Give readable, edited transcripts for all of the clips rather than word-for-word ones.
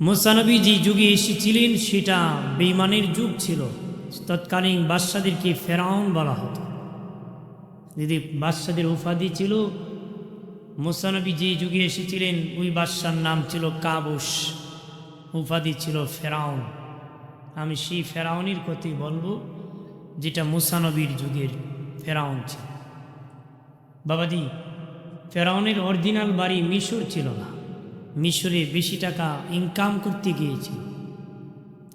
মুসা নবী যে যুগে এসেছিলেন সেটা বেঈমানের যুগ ছিল। তৎকালীন বাদশাদেরকে ফেরাউন বলা হতো। যদি বাদশাদের উপাধি ছিল, মুসা নবী যে যুগে এসেছিলেন ওই বাদশার নাম ছিল কাবুস, উপাধি ছিল ফেরাউন। আমি সেই ফেরাউনের কথাই বলবো যেটা মুসা নবীর যুগের ফেরাউন ছিল। বাবাজি, ফেরাউনের অরিজিনাল বাড়ি মিশর ছিল না, মিশরে বেশি টাকা ইনকাম করতে গিয়েছিল।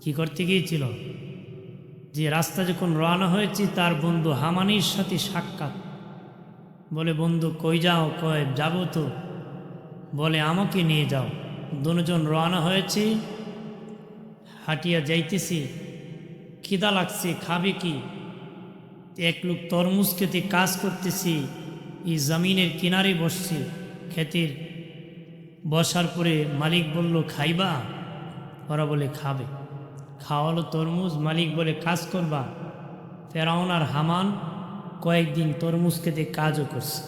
কি করতে গিয়েছিল? যে রাস্তা যখন রওনা হয়েছে তার বন্ধু হামানের সাথে সাক্ষাৎ। বলে, বন্ধু কই যাও? কয় যাবো তো। বলে আমাকে নিয়ে যাও। দুজন রওনা হয়েছে, হাঁটিয়া যাইতেছি, খিদা লাগছে, খাবে কি? এক লোক তরমুজ খেতে কাজ করতেছি, এই জমিনের কিনারে বসছে। ক্ষেতের বসার পরে মালিক বলল খাইবা? ওরা বলে খাবে। খাওয়ালো তরমুজ, মালিক বলে কাজ করবা? ফেরাউন আর হামান কয়েকদিন তরমুজ খেতে কাজও করছে।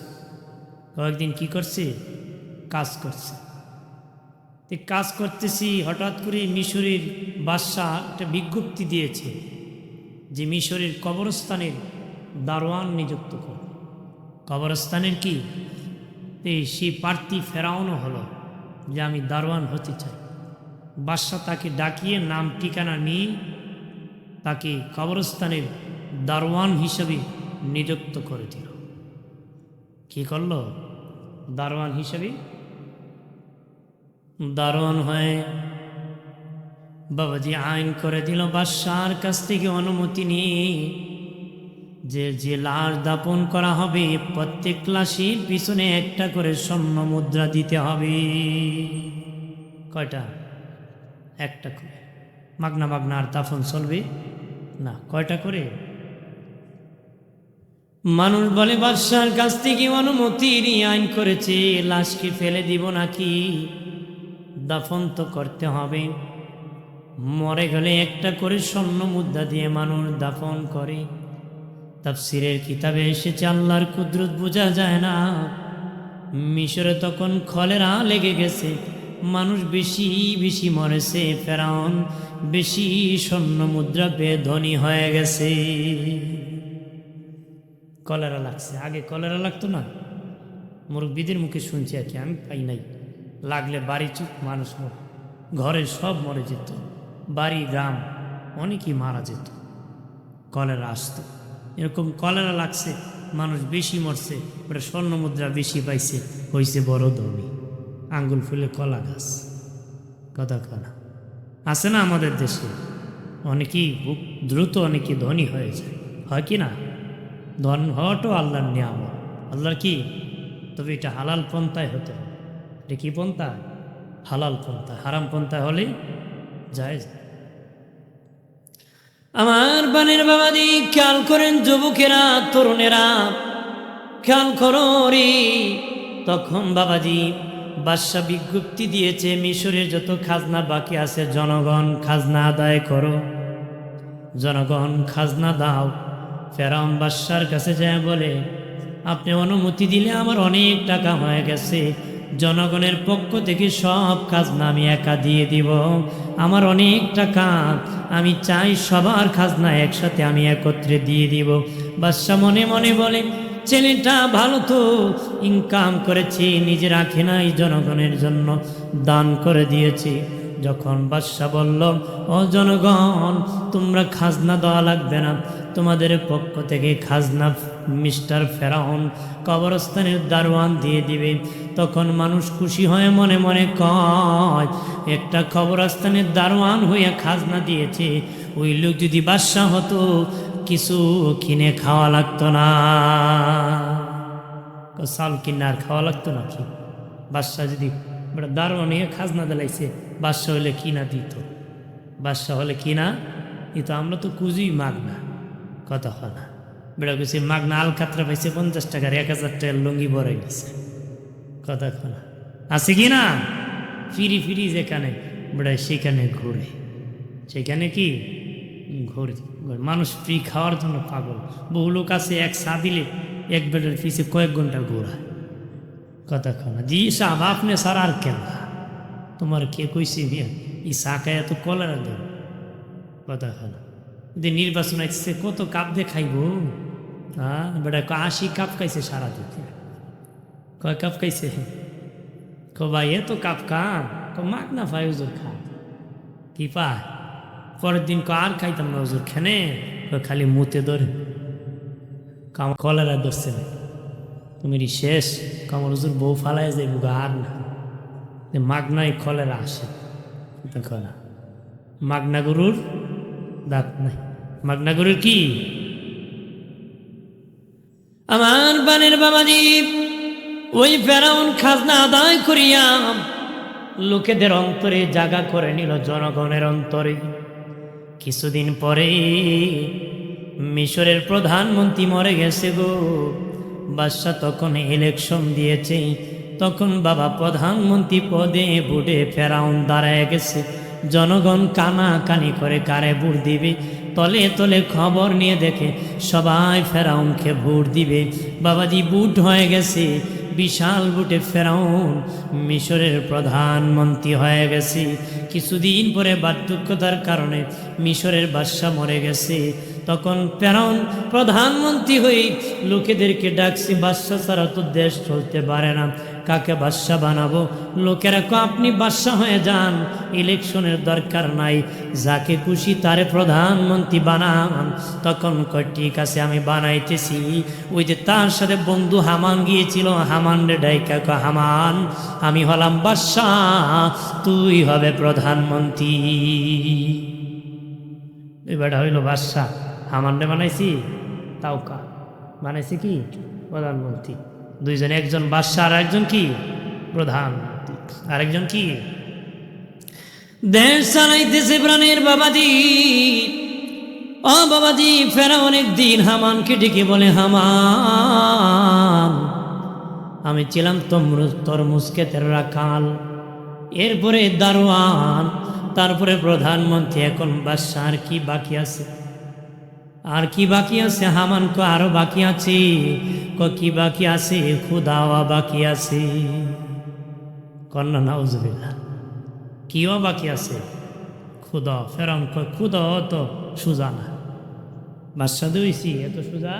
কয়েকদিন কি করছে? কাজ করছে। কাজ করতেছি, হঠাৎ করে মিশরের বাদশাহ একটা বিজ্ঞপ্তি দিয়েছে যে মিশরের কবরস্থানের দারোয়ান নিযুক্ত করে। কবরস্থানের কি সেই প্রার্থী ফেরাউনও হলো যে আমি দারোয়ান হতে চাই। বাদশাহ তাকে ডাকিয়ে নাম ঠিকানা নিয়ে তাকে কবরস্থানের দারোয়ান হিসেবে নিযুক্ত করে দিল। কি করলো? দারোয়ান হিসেবে দারোয়ান হয়ে বাবাজি আইন করে দিল। বাদশার কাছ থেকে অনুমতি নিয়ে যে লাশ দাপন করা হবে প্রত্যেক লাশের পিছনে একটা করে স্বর্ণ মুদ্রা দিতে হবে। কয়টা? একটা করে। মাগনা মাগনা আর দাফন চলবে না। কয়টা করে? মানুষ বলে বাদশার কাছ থেকে অনুমতি নিয়ে আইন করেছে, লাশকে ফেলে দিব নাকি? দাফন তো করতে হবে। মরে গেলে একটা করে স্বর্ণ মুদ্রা দিয়ে মানুষ দাফন করে। তাফসীরের কিতাবে এসেছে আল্লাহর কুদরত বোঝা যায় না। মিশরে তখন কলেরা লেগে গেছে, মানুষ বেশি বেশি মরেছে, ফেরাউন বেশি স্বর্ণ মুদ্রা পেয়ে ধনী হয়ে গেছে। কলেরা লাগছে। আগে কলেরা লাগতো না, মুরব্বীদের মুখে শুনছি আর কি, আমি পাই নাই। লাগলে বাড়ি চুপ, মানুষ ঘরে সব মরে যেত, বাড়ি গ্রাম অনেকেই মারা যেত, কলেরা আসতো। এরকম কলেরা লাগছে, মানুষ বেশি মরছে, ওটা স্বর্ণ মুদ্রা বেশি পাইছে, হয়েছে বড় ধনী। আঙ্গুল ফুলে কলা গাছ। কথা কনা আছে না আমাদের দেশে? অনেকেই দ্রুত অনেকে ধনী হয়ে যায়, হয় কি না? ধন হওয়াটাও আল্লাহর নিয়ামত, আল্লাহর কি? তবে এটা হালাল পন্থায় হতে হবে। এটা কি পন্থা? হালাল পন্থা। হারাম পন্থা হলে যায়। আমার বানের বাবাজি খেয়াল করেন, যুবকেরা তরুণেরা খেয়াল করো রে। তখন বাবাজি বাদশা বিজ্ঞপ্তি দিয়েছে, মিশরের যত খাজনা বাকি আছে জনগণ খাজনা আদায় করো, জনগণ খাজনা দাও। ফেরাউন বাদশার কাছে যায় বলে, আপনি অনুমতি দিলে আমার অনেক টাকা হয়ে গেছে, জনগণের পক্ষ থেকে সব খাজনা আমি একা দিয়ে দিব, আমার অনেক টাকা, আমি চাই সবার খাজনা একসাথে আমি একত্রে দিয়ে দিব। বাদশা মনে মনে বলে, ছেলেটা ভালো তো, ইনকাম করেছি, নিজে রাখে নাই, জনগণের জন্য দান করে দিয়েছি। যখন বাদশা বলল, ও জনগণ তোমরা খাজনা দেওয়া লাগবে না, তোমাদের পক্ষ থেকে খাজনা মিস্টার ফেরাউন কবরস্থানের দারোয়ান দিয়ে দিবে। তখন মানুষ খুশি হয়ে মনে মনে কয়, একটা কবরস্থানের দারোয়ান হইয়া খাজনা দিয়েছে, ওই লোক যদি বাদশা হতো কিছু কিনে খাওয়া লাগতো না, চাল কিনে আর খাওয়া লাগতো না। কি বাদশা যদি দারোয়ান হইয়া খাজনা দিলাইছে, বাদশা হলে কিনা দিত, বাদশা হলে কিনা দিত। আমরা তো কুজুই মাগনা। কথা হয় না? বেড়া গেছে মাগনা আলকাতরা পাইছে 50 টাকার, 1000 টাকার লুঙ্গি বড়াই গেছে। কথা হয় আছে কি না? ফিরি ফিরি যেখানে বেড়া সেখানে ঘুরে, সেখানে কি ঘুরে। মানুষ ফ্রি খাওয়ার জন্য পাগল। বহু লোক আছে এক চা দিলে এক বেডের পিছে কয়েক ঘন্টা ঘোরায়। কথা হয় না? জি সাহেব আপনি স্যার আর কেন, তোমার কে কইছে ইসাকায় এত কলেরা দেব কথা হয় যদি নির্বাচন আসছে কত কাপ দিয়ে খাইব হ্যাঁ বেটা 80 কাপ খাইছে সারা দিতে কয় কাপ খাইছে ভাই এত কাপ কাম মাগ না ভাই হুজুর খা কি পায় পরের দিন আর খাইতাম না হুজুর খেনে খালি মুতে ধরে কলেরা ধরছে না তুমি শেষ কামর হুজুর বউ ফালাই যাইব আর না মাগনায় কলেরা আসে দেখো না মাগনা গরুর দাঁত নাই মাগনা গরুর কি আমার বানের বাবাজি ওই ফেরাউন খাজনা আদায় করিয়া লোকেদের অন্তরে জায়গা করে নিল জনগণের অন্তরে কিছুদিন পরে মিশরের প্রধানমন্ত্রী মরে গেছে গো বাদশা তখন ইলেকশন দিয়েছে তখন বাবা প্রধানমন্ত্রী পদে বুড়ে ফেরাউন দাঁড়ায় গেছে জনগণ কানাকানি করে কারে ভোট দিবে তলে তলে খবর নিয়ে দেখে সবাই ফেরাউনকে ভোট দিবে বাবাজি ভোট হয়ে গেছে বিশাল ভোটে ফেরাউন মিশরের প্রধানমন্ত্রী হয়ে গেছে কিছুদিন পরে বার্ধক্যতার কারণে মিশরের বাদশা মরে গেছে তখন ফেরাউন প্রধানমন্ত্রী হয়ে লোকেদেরকে ডাকছে বাদশা ছাড়া তো দেশ চলতে পারে না কাকে বাদশা বানাবো লোকেরা আপনি বাদশা হয়ে যান ইলেকশনের দরকার নাই যাকে খুশি তারে প্রধানমন্ত্রী বানান তখন কয় ঠিক আছে আমি বানাইতেছি ওই যে তার সাথে বন্ধু হামান গিয়েছিল হামান রে ডাইকা কয় হামান আমি হলাম বাদশা তুই হবে প্রধানমন্ত্রী এবারটা হইল বাদশা হামান রে বানাইছি তাও কা বানাইছি কি প্রধানমন্ত্রী দুইজন একজন বাদশা আর একজন কি প্রধানমন্ত্রী আরেকজন কি দেশ চালাইতেছে প্রাণের বাবাজি ও বাবাজি ফেরাউন একদিন হামানকে ডেকে বলে হামান আমি ছিলাম তরমুজ ক্ষেতের রাখাল এরপরে দারোয়ান তারপরে প্রধানমন্ত্রী এখন বাদশা আর কি বাকি আছে আর কি বাকি আছে হামান কো আরো বাকি আছে কি বাকি আছে খুদাওয়া বাকি আছে কন্যা নাউজুবিল্লাহ কিও বাকি আছে খুদা ফেরাউন কয় খুদা তো সোজা না বাদশা দইছি এত সোজা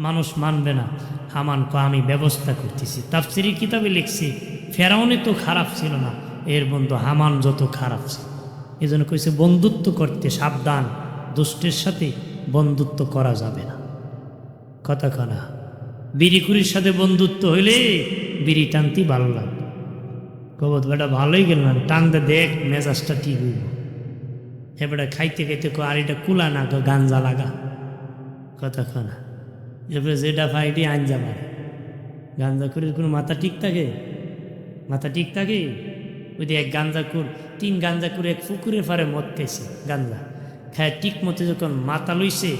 মানুষ মানবে না হামান কো আমি ব্যবস্থা করতেছি তাফসিরি কিতাবে লিখছি ফেরাউনে তো খারাপ ছিল না এর বন্ধু হামান যত খারাপ ছিল এই জন্য কইছে বন্ধুত্ব করতে সাবধান দুষ্টের সাথে বন্ধুত্ব করা যাবে না কথা কনা বিড়িকুরির সাথে বন্ধুত্ব হইলে বিড়ি টানতে ভালো লাগবে কবত বেটা ভালোই গেল না টানতে দেখ মেজাজটা ঠিক হইব এবারে খাইতে খাইতে আর এটা কুলা না গাঞ্জা লাগা কথা কনা এরপরে যেটা ফাইটি আঞ্জা মারে গাঞ্জা করে কোনো মাথা ঠিক থাকে মাথা ঠিক থাকে ওই এক গাঞ্জাকুর 3 গাঞ্জাকুর এক পুকুরের পারে মদ খাইছে গাঞ্জা খায় ঠিক মতো যখন মাথা লইছে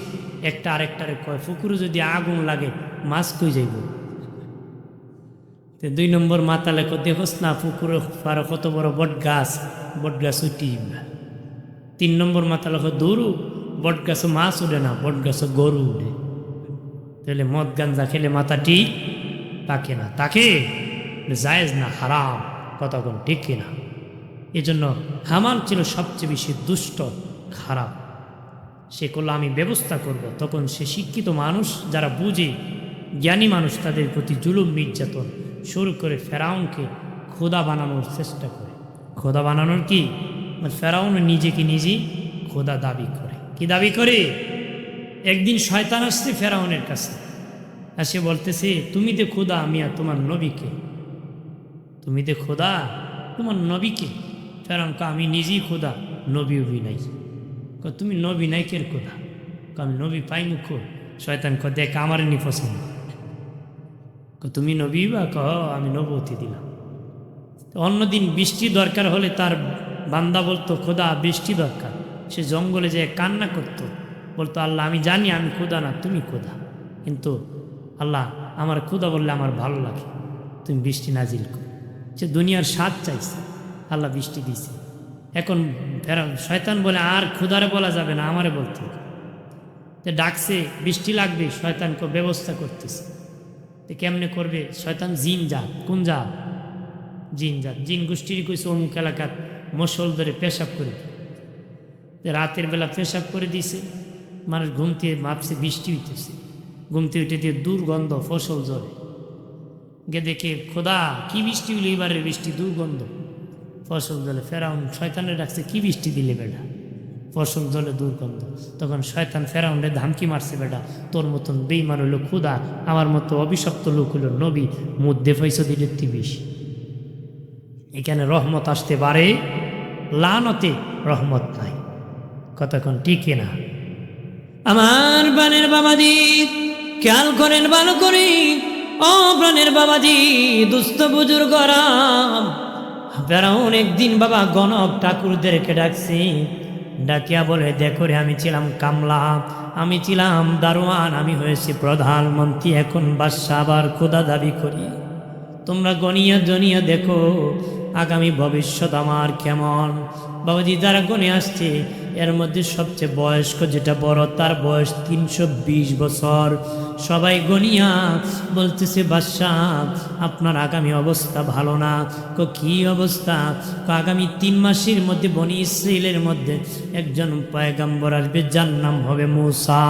একটা আরেকটারে কয় পুকুরে যদি আগুন লাগে মাছ কই যাইব 2 নম্বর মাথা লেখো দেখোস না পুকুরে পারে কত বড় বট গাছ উঠি 3 নম্বর মাথা লেখো দৌড়ু বট গাছে মাছ উঠে না বট গাছে গরু উঠে তাহলে মদ গাঞ্জা খেলে মাথা ঠিক তাকে না তাকে জায়েজ না হারাম কথা কোন ঠিক কিনা এজন্য হামান ছিল সবচেয়ে বেশি দুষ্ট খারাপ সে করলো আমি ব্যবস্থা করব তখন সে শিক্ষিত মানুষ যারা বুঝে জ্ঞানী মানুষ তাদের প্রতি জুলুম নির্যাতন শুরু করে ফেরাউনকে খোদা বানানোর চেষ্টা করে খোদা বানানোর কি ফেরাউন নিজেকে নিজেই খোদা দাবি করে কি দাবি করে একদিন শয়তান আসছে ফেরাউনের কাছে আর সে বলতেছে তুমি তো খোদা আমি আর তোমার নবীকে তুমি তো খোদা তোমার নবীকে ফেরাউন আমি নিজেই খোদা নবী উবি নাই তুমি নবী নাইকের খোদা আমি নবী পাই মুখ শয়তান ক দেখ আমার নি পছন্দ তুমি নবী বা কহ আমি নবতী দিলাম অন্যদিন বৃষ্টি দরকার হলে তার বান্দা বলতো খোদা বৃষ্টি দরকার সে জঙ্গলে যেয়ে কান্না করতো বলতো আল্লাহ আমি জানি আমি খোদা না তুমি খোদা কিন্তু আল্লাহ আমার খোদা বললে আমার ভালো লাগে তুমি বৃষ্টি নাজিল করো সে দুনিয়ার স্বাদ চাইছে আল্লাহ বৃষ্টি দিছে এখন শয়তান বলে আর খোদারে বলা যাবে না আমারে বলতে যে ডাকছে বৃষ্টি লাগবে শয়তানকে ব্যবস্থা করতেছে তো কেমনে করবে শয়তান জিন জাত কোন জাত জিন জাত জিন গোষ্ঠীর কইছে অমুক এলাকাত মশল ধরে পেশাব করে দিল। রাতের বেলা পেশাব করে দিছে, মানুষ ঘুমতে ভাবছে বৃষ্টি হইতেছে, ঘুমতে উঠে দিয়ে দুর্গন্ধ, ফসল জলে গে দেখে খোদা কি বৃষ্টি হইলে এবারের বৃষ্টি, দুর্গন্ধ ফসল জলে। ফেরাউন শয়তানে ডাকছে কি বৃষ্টি দিলে বেটা, ফসল জলে দুর্গন্ধ। তখন শয়তান ফেরাউনে ধামকি মারছে, বেটা তোর মতন বেঈমান হইল খুদা, আমার মতো অভিশপ্ত লোক হইল নবী, মধ্যে পয়সা দিলে তিবিশ। এখানে রহমত আসতে পারে, লানতে রহমত নাই। কতক্ষণ টিকে না। আমার প্রাণের বাবাজি খেয়াল করেন ভালো করে, ও প্রাণের বাবাজি, দুস্থ বুজুর্গরাম। ফেরাউন একদিন বাবা গণক ঠাকুরদেরকে ডাকছি, ডাকিয়া বলে দেখো রে, আমি ছিলাম কামলা, আমি ছিলাম দারোয়ান, আমি হয়েছি প্রধানমন্ত্রী, এখন বাদশা, আবার খোদা দাবি করি। তোমরা গনিয়া জনিয়া দেখো আগামী ভবিষ্যৎ আমার কেমন। বাবাজি যারা গনে আসছে এর মধ্যে সবচেয়ে বয়স্ক যেটা বড়, তার বয়স 320 বছর। সবাই গনিয়া বলতেছে বাদশাহ আপনার আগামী অবস্থা ভালো না। কি অবস্থা? আগামী 3 মাসের মধ্যে বনি ইসরাইলের মধ্যে একজন পয়গম্বর আসবে, যার নাম হবে মূসা।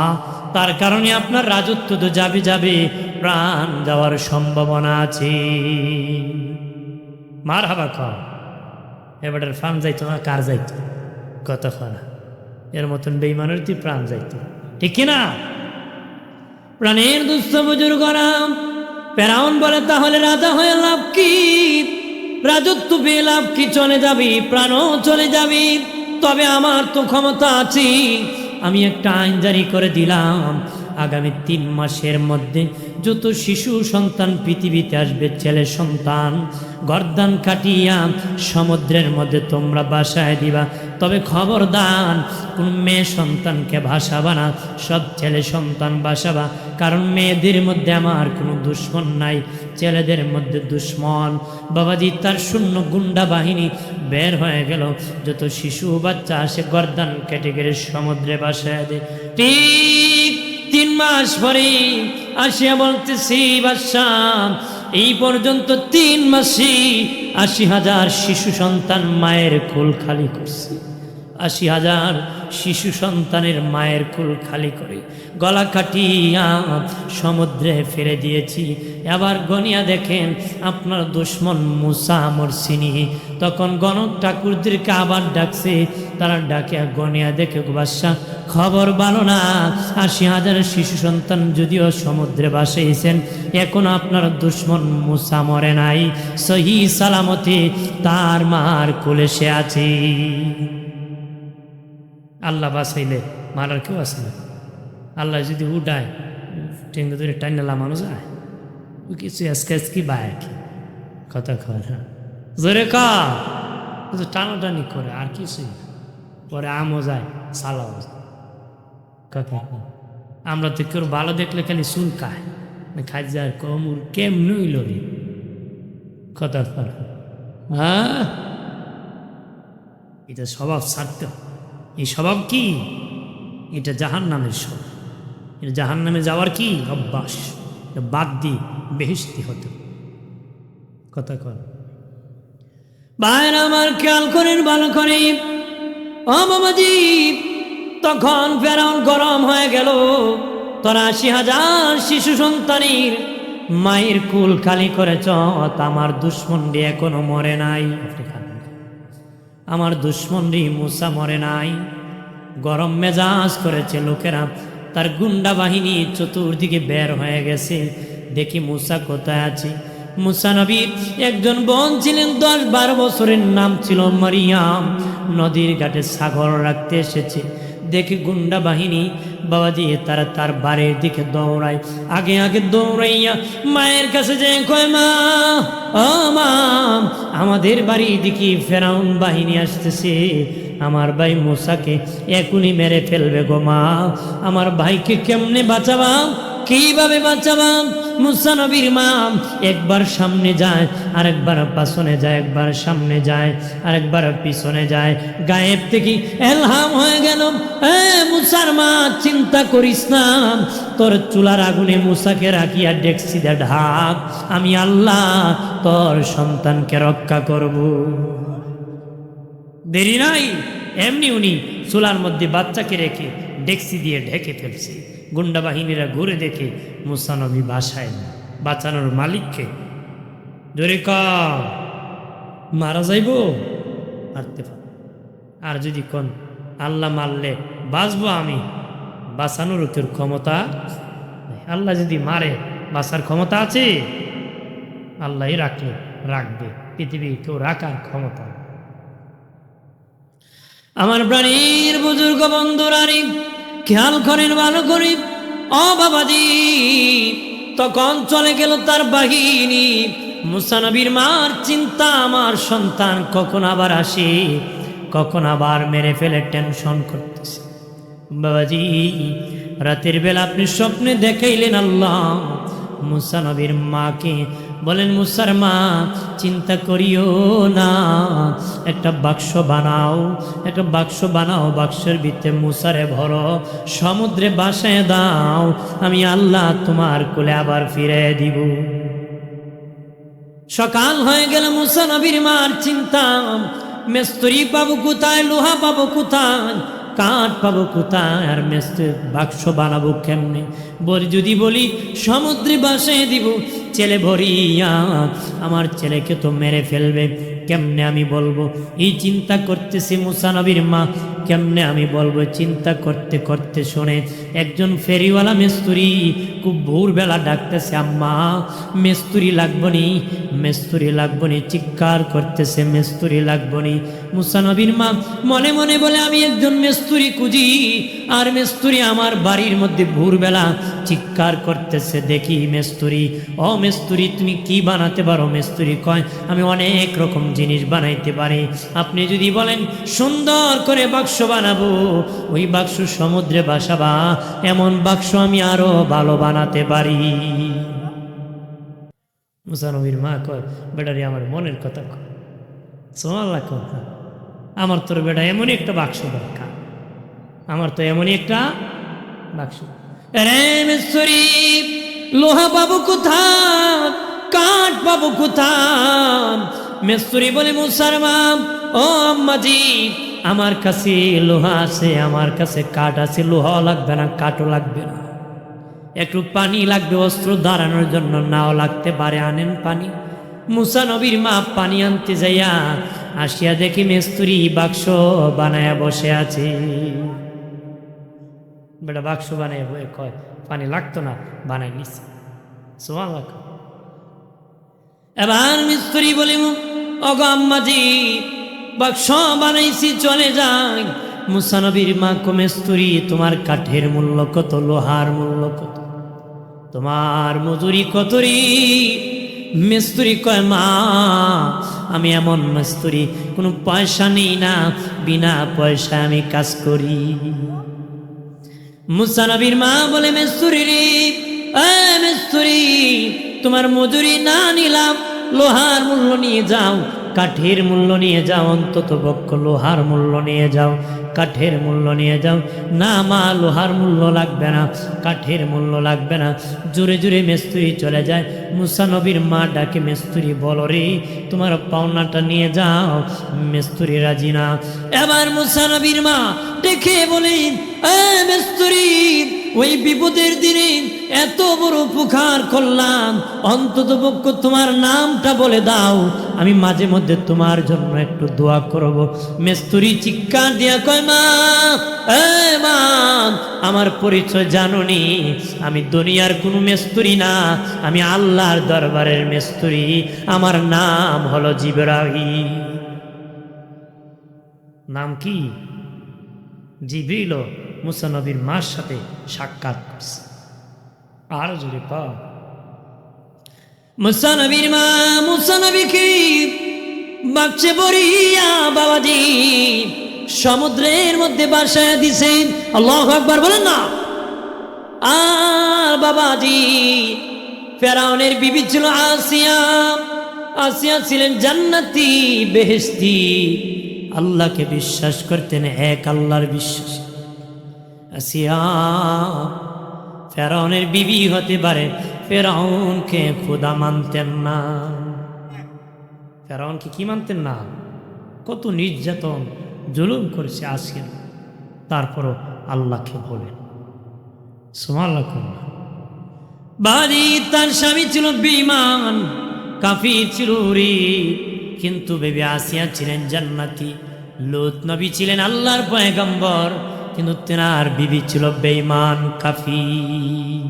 তার কারণে আপনার রাজত্ব তো যাবে যাবে, প্রাণ যাওয়ার সম্ভাবনা আছে। মার হাবা খাও, এবারের প্রাণ যাইতো না, কার যাইতো? কতক্ষণ এর মতন বেঈমানের তুই প্রাণ যাইতো, ঠিক কিনা? প্রাণের দুস্থ বুজুর্গরা, ফেরাউন বলে তাহলে রাজা হয়ে লাভ কি? রাজত্ব পেয়ে লাভ কি? চলে যাবি, প্রাণও চলে যাবি। তবে আমার তো ক্ষমতা আছে, আমি একটা আইন জারি করে দিলাম, আগামী 3 মাসের মধ্যে যত শিশু সন্তান পৃথিবীতে আসবে, ছেলে সন্তান, গর্দান কাটিয়া সমুদ্রের মধ্যে তোমরা ভাসায় দিবা। তবে খবরদার কোন মেয়ে সন্তানকে ভাসাবা না, সব ছেলে সন্তান ভাসাবা। কারণ মেয়েদের মধ্যে আমার কোনো দুশ্মন নাই, ছেলেদের মধ্যে দুশ্মন। বাবাজি তার শূন্য গুন্ডা বাহিনী বের হয়ে গেল, যত শিশু বাচ্চা আসে গর্দান কেটে কেটে সমুদ্রে ভাসায় দেয়। ঠিক 3 মাস পরে আসিয়া বলতেছি বাদশাহ, এই পর্যন্ত 3 মাসে 80,000 শিশু সন্তান মায়ের কোল খালি করছে। 80,000 শিশু সন্তানের মায়ের কোল খালি করে গলা কাটিয়া সমুদ্রে ফেলে দিয়েছি। এবার গনিয়া দেখেন আপনার দুশ্মন মূসা মরসিনি। তখন গণক ঠাকুরদেরকে আবার ডাকছে, তারা ডাকিয়া গনিয়া দেখে বাদশাহ খবর ভালো না, 80,000 শিশু সন্তান যদিও সমুদ্রে ভাসাইছেন, এখন আপনার দুশ্মন মূসা মরে নাই, সহি সালামতে তার মার কোলে সে আছে। আল্লাহ বাঁচাইলে মারার কেউ আছে না। আল্লাহ যদি উঠায় টেঙ্গু ধরে টাইনা লামানো যায়, ও কিছু আজকে কি বায় কথা কয় না, জোরে কিন্তু টানাটানি করে আর কিছুই না। পরে আমও যায়, সালাও যায়। কথা আমরা তো কেউ ভালো দেখলে খালি চুল খায়, খাই যায় কমুর কেমনি হইল রে। কথা কয় হ্যাঁ, এটা স্বভাব ছাড়তে। এই স্বভাব কি? এটা জাহান্নামের স্বভাব। এটা জাহান্নামে যাওয়ার কি অভ্যাস, বাদ দিয়ে বেহেশতি হতো। কথা কর ভাইরা আমার, খেয়াল করেন ভালো করে। ও বাবাজি, তখন ফেরাউন গরম হয়ে গেল। তোরা 80,000 শিশু সন্তানের মায়ের কুল খালি করেছ, আমার দুশ্মনটি এখনো মরে নাই। আমার দুশ্মনটি মূসা মরে নাই। গরম মেজাজ করেছে লোকেরা, তার গুন্ডা বাহিনী চতুর্দিকে বের হয়ে গেছে। দেখি মূসা কোথায় আছে। মূসা নবীর একজন বোন ছিলেন, 10-12 বছরের, নাম ছিল মারিয়াম। নদীর ঘাটে ছাগল রাখতে এসেছে। দেখি গুন্ডা বাহিনী বাবাজি তারা তার বাড়ির দিকে দৌড়ায়। আগে আগে দৌড়াইয়া মায়ের কাছে যে কয়, মা ও মা, আমাদের বাড়ি দিকে ফেরাউন বাহিনী আসতেছে, আমার ভাই মূসাকে এখনই মেরে ফেলবে গো মা, আমার ভাইকে কেমনে বাঁচাবা, কিভাবে বাঁচাবা? মূসা নবীর মা একবার সামনে যায়, আরেকবার পিছনে যায়, একবার সামনে যায়, আরেকবার পিছনে যায়। গায়েব থেকে এলহাম হয়ে গেল, মূসার মা চিন্তা করিস না, তোর চুলার আগুনে মূসাকে রাখিয়া ডেকসিদা ঢাক, আমি আল্লাহ তোর সন্তানকে রক্ষা করব। দেরি নাই, এমনি উনি চুলার মধ্যে বাচ্চাকে রেখে ডেক্সি দিয়ে ঢেকে ফেলছে। গুন্ডা বাহিনীরা ঘুরে দেখে মুসা নবী বাসায় না, বাঁচানোর মালিককে জোরে কর, মারা যাইব, মারতে পার। আর যদি কোন আল্লাহ মারলে বাঁচবো আমি, বাঁচানোর তোর ক্ষমতা নেই। আল্লাহ যদি মারে বাঁচার ক্ষমতা আছে? আল্লাহই রাখলে রাখবে, পৃথিবী কেউ রাখার ক্ষমতা নেই। আমার প্রাণীর বুজুর্গ বন্ধুরানি খেয়াল করেন ভালো করে, ও বাবাজি, তখন চলে গেল তার বাহিনী। মুসা নবীর মার চিন্তা, আমার সন্তান কখন আবার আসে, কখন আবার মেরে ফেলে, টেনশন করতেছে। বাবাজি, রাতের বেলা আপনি স্বপ্নে দেখাইলেন আল্লাহ মুসা নবীর মাকে, বলেন মুসার মা চিন্তা করিও না, একটা বাক্স বানাও, একটা বাক্স বানাও, বাক্সের ভিতরে মুসারে ভরো, সমুদ্রে বাসায় দাও, আমি আল্লাহ তোমার কোলে আবার ফিরে দিব। সকাল হয়ে গেল, মুসা নবীর মার চিন্তা, মিস্ত্রি পাবো কোথায়, লোহা পাবো কোথায়, কাঠ পাবো কোথায়, আর মিস্ত্রি বাক্স বানাবো কেমনে? যদি বলি সমুদ্রে বাসায় দিব, ছেলে ভরিয়া আমার ছেলেকে তো মেরে ফেলবে, কেমনে আমি বলবো? এই চিন্তা করতেছি মুসা নবীর মা, কেমনে আমি বলবো? চিন্তা করতে করতে শোনে একজন ফেরিওয়ালা মিস্ত্রি খুব ভোরবেলা ডাকতেছে, আম্মা মিস্ত্রি লাগবনি, মিস্ত্রি লাগবনি, চিৎকার করতেছে, মিস্ত্রি লাগবনি। মুসা নবীর মা মনে মনে বলে, আমি একজন মিস্ত্রি খুঁজি, আর মিস্ত্রি আমার বাড়ির মধ্যে ভোরবেলা চিৎকার করতেছে, দেখি মিস্ত্রি। ও মিস্ত্রি, তুমি কি বানাতে পারো? মিস্ত্রি কয়, আমি অনেক রকম জিনিস বানাইতে পারি, আপনি যদি বলেন সুন্দর করে বাক্স বানাবো, ওই বাক্স সমুদ্রে বাসাবা, এমন বাক্স আমি আরো ভালো বানাতে পারি। মুসা নবীর মা কয়, বেটারি আমার মনের কথা কয়, সুবহানাল্লাহ কয়, আমার তোর বেটা এমনই একটা বাক্স দরকার, আমার তো এমনই একটা বাক্স। রে মিস্ত্রি, লোহা পাবো কোথায়, কাঠ পাবো কোথায়? মিস্ত্রি বলে, মুসার মা, ও আম্মাজি, আমার কাছে লোহা আছে, আমার কাছে কাঠ আছে, লোহাও লাগবে না, কাঠও লাগবে না, একটু পানি লাগবে অস্ত্র দাঁড়ানোর জন্য, নাও লাগতে পারে, আনেন পানি। মুসা নবীর মা পানি আনতে যাইয়া আসিয়া দেখি মিস্ত্রি বাক্স বানায়া বসে আছে। বেটা বাক্স বানায় বয়ে কয়, পানি লাগতো না, বানাই নিচ্ছে। সুবহানাল্লাহ। এবার মিস্ত্রি বলি, ওগো আম্মাজি, বাক্স বানাইছি, চলে যায়। মুসা নবীর মা কো, মিস্ত্রি তোমার কাঠের মূল্য কত, লোহার মূল্য কত, তোমার মজুরি কত রে? মিস্ত্রি কয়, মা আমি এমন মিস্ত্রি, কোনো পয়সা নেই না, বিনা পয়সা আমি কাজ করি। মুসা নবীর মা বলে, মিস্ত্রি রে, মিস্ত্রি, তোমার মজুরি না নিলাম, লোহার মূল্য নিয়ে যাও, কাঠের মূল্য নিয়ে যাও, অন্তত পক্ষ লোহার মূল্য নিয়ে যাও, কাঠের মূল্য নিয়ে যাও। না মা, লোহার মূল্য লাগবে না, কাঠের মূল্য লাগবে না। জোরে জোরে মিস্ত্রি চলে যায়। মুসা নবীর মা ডাকে, মিস্ত্রি বলো রে, তোমার পাওনাটা নিয়ে যাও। মিস্ত্রি রাজি না। এবার মুসা নবীর মা দেখে বলেন, মিস্ত্রি, ওই বিপদের দিনে এত বড় উপকার করলাম, অন্তত পক্ষ তোমার নামটা বলে দাও, আমি মাঝে মধ্যে তোমার জন্য একটু দোয়া করব। মিস্ত্রি চিৎকার দিয়া কয়, মা, মা, আমার পরিচয় জানোনি, আমি দুনিয়ার কোনো মিস্ত্রি না, আমি আল্লাহর দরবারের মিস্ত্রি, আমার নাম হলো জিবরাইল। নাম কি? জিবরিল মুসা নবীর মার সাথে সাক্ষাৎ করছে। আর জোরে পা। মুসা নবীর মা মুসা নবীকে বাক্সে ভরিয়া বাবাজি সমুদ্রের মধ্যে বাসায় দিছে। আল্লাহু আকবার বলেন না। আর বাবাজি ফেরাউনের বিবি ছিল আসিয়া। আসিয়া ছিলেন জান্নাতি, বেহেশতি, আল্লাহকে বিশ্বাস করতেন, এক আল্লাহর বিশ্বাস। আসিয়া ফেরাউনের বিবি হতে পারে, ফেরাউনকে খোদা মানতেন না। ফেরাউনকে কি মানতেন না? কত নির্যাতন, জুলুম করেছে আজকে, তারপরও আল্লাহকে বলেন সুবহানাল্লাহ। বাড়ি তার স্বামী ছিল বেঈমান, কাফির ছিল রে, কিন্তু বেবি আসিয়া ছিলেন জান্নাতি। লূত নবী ছিলেন আল্লাহর পয়গম্বর, কিন্তু তেনার বিবি ছিল বেঈমান কাফির।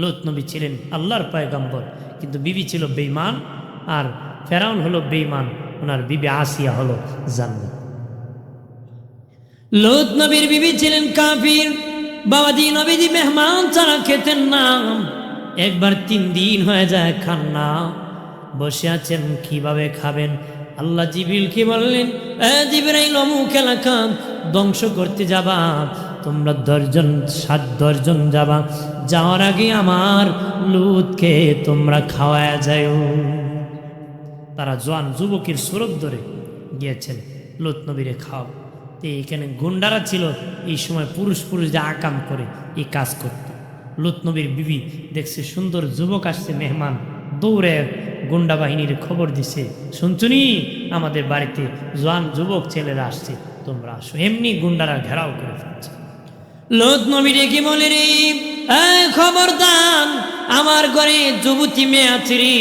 লূত নবী ছিলেন আল্লাহর পয়গম্বর, কিন্তু বিবি ছিল বেঈমান, আর ফেরাউন হলো বেঈমান, ওনার বিবি আসিয়া হলো জান্নাত। লূত নবীর বিবি ছিলেন কাফির। বাবাজি নবীজি মেহমান ছাড়া খেতেন না, একবার 3 দিন হয়ে যায় খান না, বসে আছেন কিভাবে খাবেন? আল্লাহ জিবরিলকে বললেন, এ জিবরাইল, অমুক এলাকা ধ্বংস করতে যাবা, তোমরা 7 জন যাবা, যাওয়ার আগে আমার লূতকে তোমরা খাওয়ায়া যাও। তারা জোয়ান যুবকের সুরত ধরে গিয়েছেন লূত নবীরে খাও। এইখানে গুন্ডারা ছিল, এই সময় পুরুষ যে আকাম করে এই কাজ করত। লূত নবীর বিবি দেখছে সুন্দর যুবক আসছে মেহমান, দৌড়ে গুন্ডা বাহিনীর খবর দিছে, শুনছুনি আমাদের বাড়িতে জোয়ান যুবক ছেলেরা আসছে, তোমরা আসো। এমনি গুন্ডারা ঘেরাও করে ফেলছে। লূত নবী ডেকে বলে, রে খবরদার, আমার ঘরে যুবতী মেয়ে আছে রে,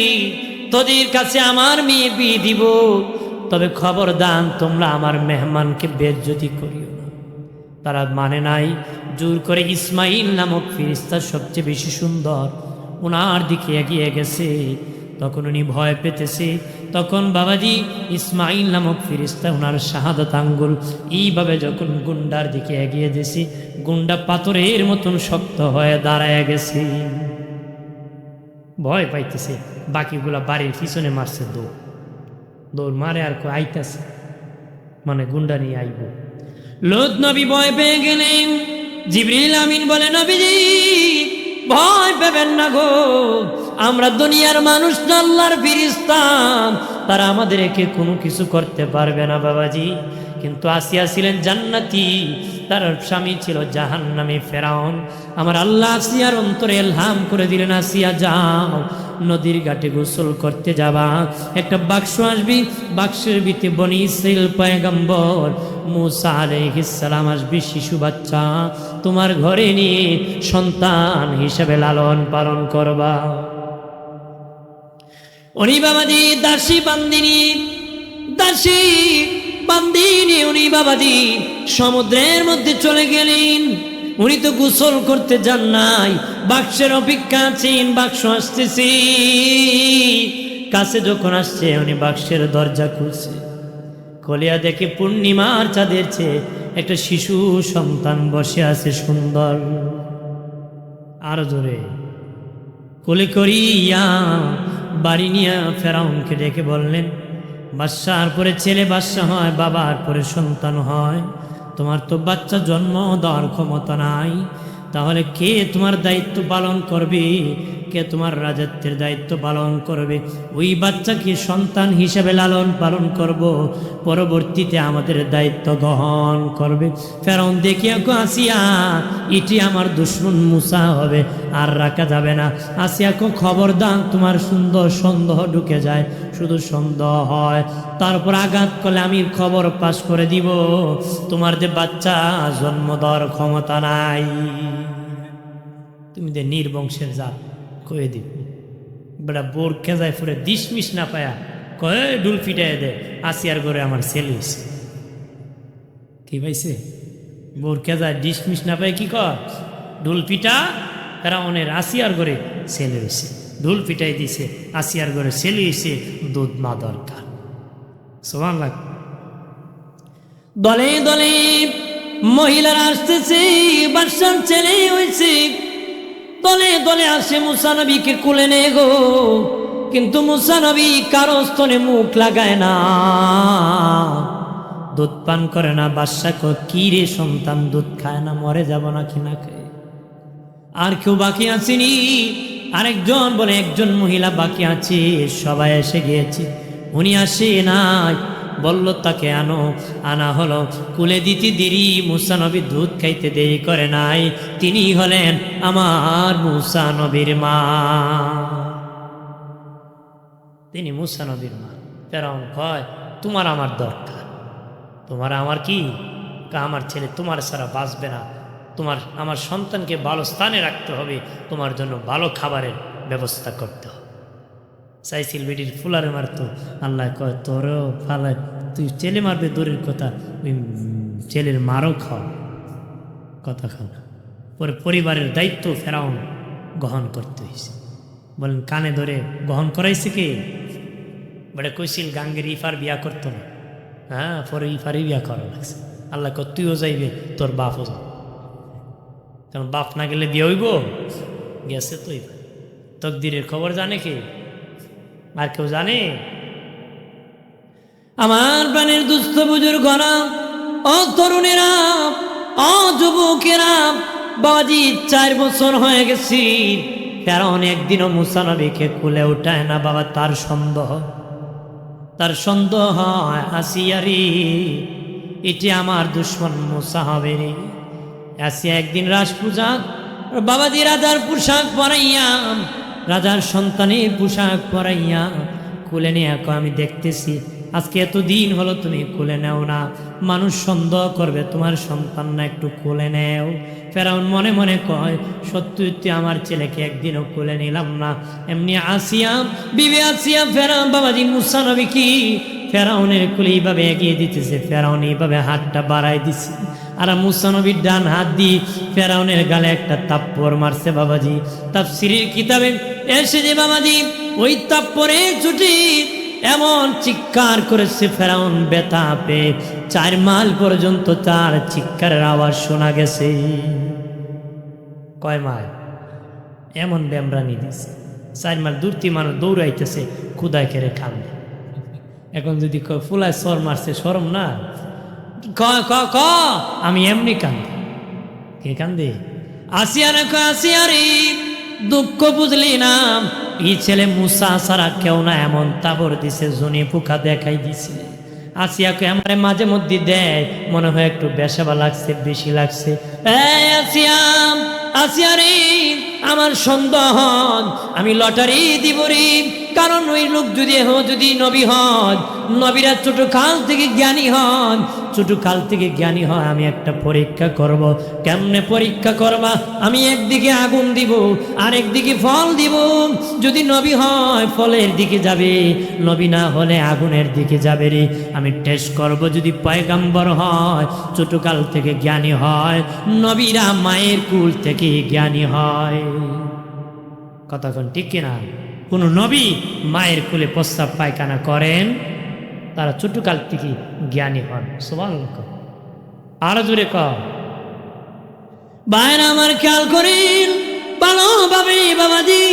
তোদের কাছে আমার মেয়ে বিয়ে দিব, তবে খবরদার তোমরা আমার মেহমানকে বেইজ্জতি করিও না। তারা মানে নাই, জোর করে ইসমাইল নামক ফেরেশতা সবচেয়ে বেশি সুন্দর, ওনার দিকে এগিয়ে গেছে। তখন উনি ভয় পেতেছে, তখন বাবাজি ইসমাইল নামক ফেরেশতা ওনার শাহাদাত আঙ্গুল এইভাবে যখন গুন্ডার দিকে এগিয়ে দিয়েছে, গুন্ডা পাথরের মতন শক্ত হয়ে দাঁড়ায় গেছে, ভয় পাইতেছে। বাকিগুলা বাড়ির পিছনে মারছে, দৌড় মারে, আর আইতেছে, মানে গুন্ডা নিয়ে আইব। লূত নবী ভয় পেয়ে গেলেন। জিবরিল আমিন বলে, নবীজি ভয় পাবেন না গো, আমরা দুনিয়ার মানুষ না, আল্লাহর ফেরেশতা, তারা আমাদেরকে কোনো কিছু করতে পারবে না বাবাজি। কিন্তু আসিয়া ছিলেন জান্নাতি, তার স্বামী ছিল জাহান্নামী ফেরাউন। আমার আল্লাহ আসিয়ার অন্তরে ইলহাম করে দিলেন, আসিয়া যাও, নদীর ঘাটে গোসল করতে যাবা, একটা বাক্স আসবি, বাক্সের ভিতরে বনি ইসরাইল পয়গম্বর মুসা আলাইহিস সালাম আসবি, শিশু বাচ্চা তোমার ঘরে নিয়ে সন্তান হিসেবে লালন পালন করবা। উনি বাবাজি দাসী বান্দিনী উনি বাবাজি সমুদ্রের মধ্যে চলে গেলেন। উনি তো গোসল করতে যান নাই, বাক্সের অপেক্ষা আছেন, বাক্স আসতেছি। কাছে যখন আসছে, উনি বাক্সের দরজা খুলছে, কলিয়া দেখে পূর্ণিমার চাঁদের চেয়ে একটা শিশু সন্তান বসে আছে সুন্দর। আরো জোরে কোলে করিয়া বাড়ি নিয়ে ফেরাউনকে ডেকে বললেন, বাদশার পরে ছেলে বাদশা হয়, বাবার পরে সন্তান হয়, তোমার তো বাচ্চা জন্ম দেওয়ার ক্ষমতা নাই, তাহলে কে তোমার দায়িত্ব পালন করবে? কে তোমার রাজত্বের দায়িত্ব পালন করবে? ওই বাচ্চাকে সন্তান হিসেবে লালন পালন করব, পরবর্তীতে আমাদের দায়িত্ব গ্রহণ করবে। ফেরাউন দেখিয়া আসিয়া, এটি আমার দুশমন মুসা হবে, আর রাখা যাবে না। আসিয়া খবরদার, তোমার সুন্দর সন্দেহ ঢুকে যায়, শুধু সন্দেহ হয়, তারপর আঘাত করলে আমি খবর পাস করে দিব, তোমার যে বাচ্চা জন্ম দেওয়ার ক্ষমতা নাই, তুমি যে নির্বংশের জাত কয়ে দিব। বেটা বোর খেজায় ফুরে ডিসমিস না পায়া কয়ে ডুল ফিটাই দে, আসিয়ার ঘরে আমার ছেলে হয়েছে। কি পাইছে? বোর খেজায় ডিসমিস না পায় কি কর, ডুল পিটা, ফেরাউনের আসিয়ার ঘরে ছেলে হয়েছে, ডুল পিটাই দিছে, আসিয়ার ঘরে ছেলে হয়েছে, দুধ মা দরকার। সুবহানাল্লাহ। দলে দলে মহিলারা আসতেছে, বাদশার ছেলে হয়েছে, দলে দলে আসে, মুসা নবীকে কোলে নে গো, কিন্তু মুসা নবী কারো স্তনে মুখ লাগায় না, দুধ পান করে না। বাদশা কয়, কি রে সন্তান দুধ খায় না, মরে যাব নাকি না খায়? আর কেউ বাকি আছেনি? আরেকজন বলে, একজন মহিলা বাকি আছে, সবাই এসে গিয়েছে, উনি আসে নাই, বলল তাকে আনো। আনা হলো, কুলে দিতে দেরি, মুসা নবী দুধ খাইতে দেরি করে নাই, তিনি হলেন আমার মুসা নবীর মা, তিনি মুসা নবীর মা। ফেরাউন কয়, তোমার আমার দরকার, তোমার আমার কি? আমার ছেলে তোমার ছাড়া বাঁচবে না, আমার সন্তানকে ভালো স্থানে রাখতে হবে, তোমার জন্য ভালো খাবারের ব্যবস্থা করতে হবে। চাইছিল বেটির ফুলারে মারতো, আল্লাহ কয় তোরও ফালায়, তুই ছেলে মারবে দূরের কথা, ওই ছেলের মারও খাও, কথা খাও না। পরে পরিবারের দায়িত্ব ফেরাউন গ্রহণ করতে হয়েছে। বলেন কানে ধরে গ্রহণ করাইছে কে? বলে কইছিল গাঙ্গের ইফার বিয়া করতো না, হ্যাঁ পরে ইফারই বিয়া করা লাগছে। আল্লাহ কয় তুইও যাইবে, তোর বাপও যাবে, কারণ বাপ না গেলে বিয়ে হইব, গেছে তো ইফার। তকদিরের খবর জানে কে? আর কেউ জানে? আমার প্রাণের দুস্থ বুজুর্গরা, ও তরুণেরা, ও যুবকেরা, বাবাজি 4 বছর হয়ে গেছি, কারণ একদিনও মুসা নবীকে কুলে উঠায় না বাবা। তার সন্দেহ হয় আসিয়ারি, এটি আমার দুশ্মন মুসা হবে রে। আসিয়া একদিন রাজ পোশাক বাবাজি রাজার পোশাক পরাইয়া, রাজার সন্তানের পোশাক পরাইয়া কুলে নিয়ে আমি দেখতেছি আজকে এতদিন হলো তুমি কুলে নেও না, মানুষ সন্দেহ করবে তোমার সন্তান না, একটু কুলে নেও। ফেরাউন মনে মনে কয় সত্যি আমার ছেলেকে একদিনও কুলে নিলাম না। এমনি আসিয়া বিবি আসিয়া ফেরাউন বাবাজি মুসা নবী কি ফেরাউনের কুলে এইভাবে এগিয়ে দিতেছে, ফেরাউন এইভাবে হাতটা বাড়াই দিছে, আর মুসা নবীর ডান হাত দিয়ে ফেরাউনের গালে একটা তাপ্পড় মারছে বাবাজি। তাফসীরের কিতাবে এসে যে বাবাজি ওই তাপ্পড়ের ছুটি এমন চিৎকার করেছে ফেরাউন ব্যথা পেয়ে, 4 মাইল পর্যন্ত তার চিৎকারের আওয়াজ শোনা গেছে। কয় মাইল? এমন ব্যামরানি দিছে, 4 মাইল দূর থেকে মানুষ দৌড়াইতেছে ক্ষুদায় কেড়ে কান্দে। এখন যদি ফুলায় সর মারছে শরম না? ক আমি এমনি কান্দি। কে কান্দে? আসিয়ারে কয় আসিয়ারি দুঃখ বুঝলি না, এই ছেলে মুসা ছাড়া কেউ না, এমন তাবর দিছে জনি পোকা দেখাই দিছে। আসিয়াকে আমার মাঝে মধ্যে দেয়, মনে হয় একটু বেশাবা লাগছে, বেশি লাগছে। আসিয়া রে আমার সন্দেহ, আমি লটারি দিব রে, কারণ ওই লোক যদি নবী হন, নবীরা ছোট কাল থেকে জ্ঞানী হন, ছোট কাল থেকে জ্ঞানী হয়। আমি একটা পরীক্ষা করব। কেমনে পরীক্ষা করবা? আমি একদিকে আগুন দিব আর একদিকে ফল দিব, যদি নবী হয় ফলের দিকে যাবে, নবী না হলে আগুনের দিকে যাবে রে। আমি টেস্ট করব, যদি পয়গাম্বর হয় ছোট কাল থেকে জ্ঞানী হয়, নবীরা মায়ের কুল থেকে জ্ঞানী হয়। কথা কোন ঠিক কিনা? কোন নবী মায়ের কুলে প্রস্তাব পায়খানা করেন, তারা ছোটকাল থেকে জ্ঞানী হন। সুবহানাল্লাহ। আরো জোরে কর। বাইরে আমার খেয়াল করেন ভালোভাবে বাবাজি,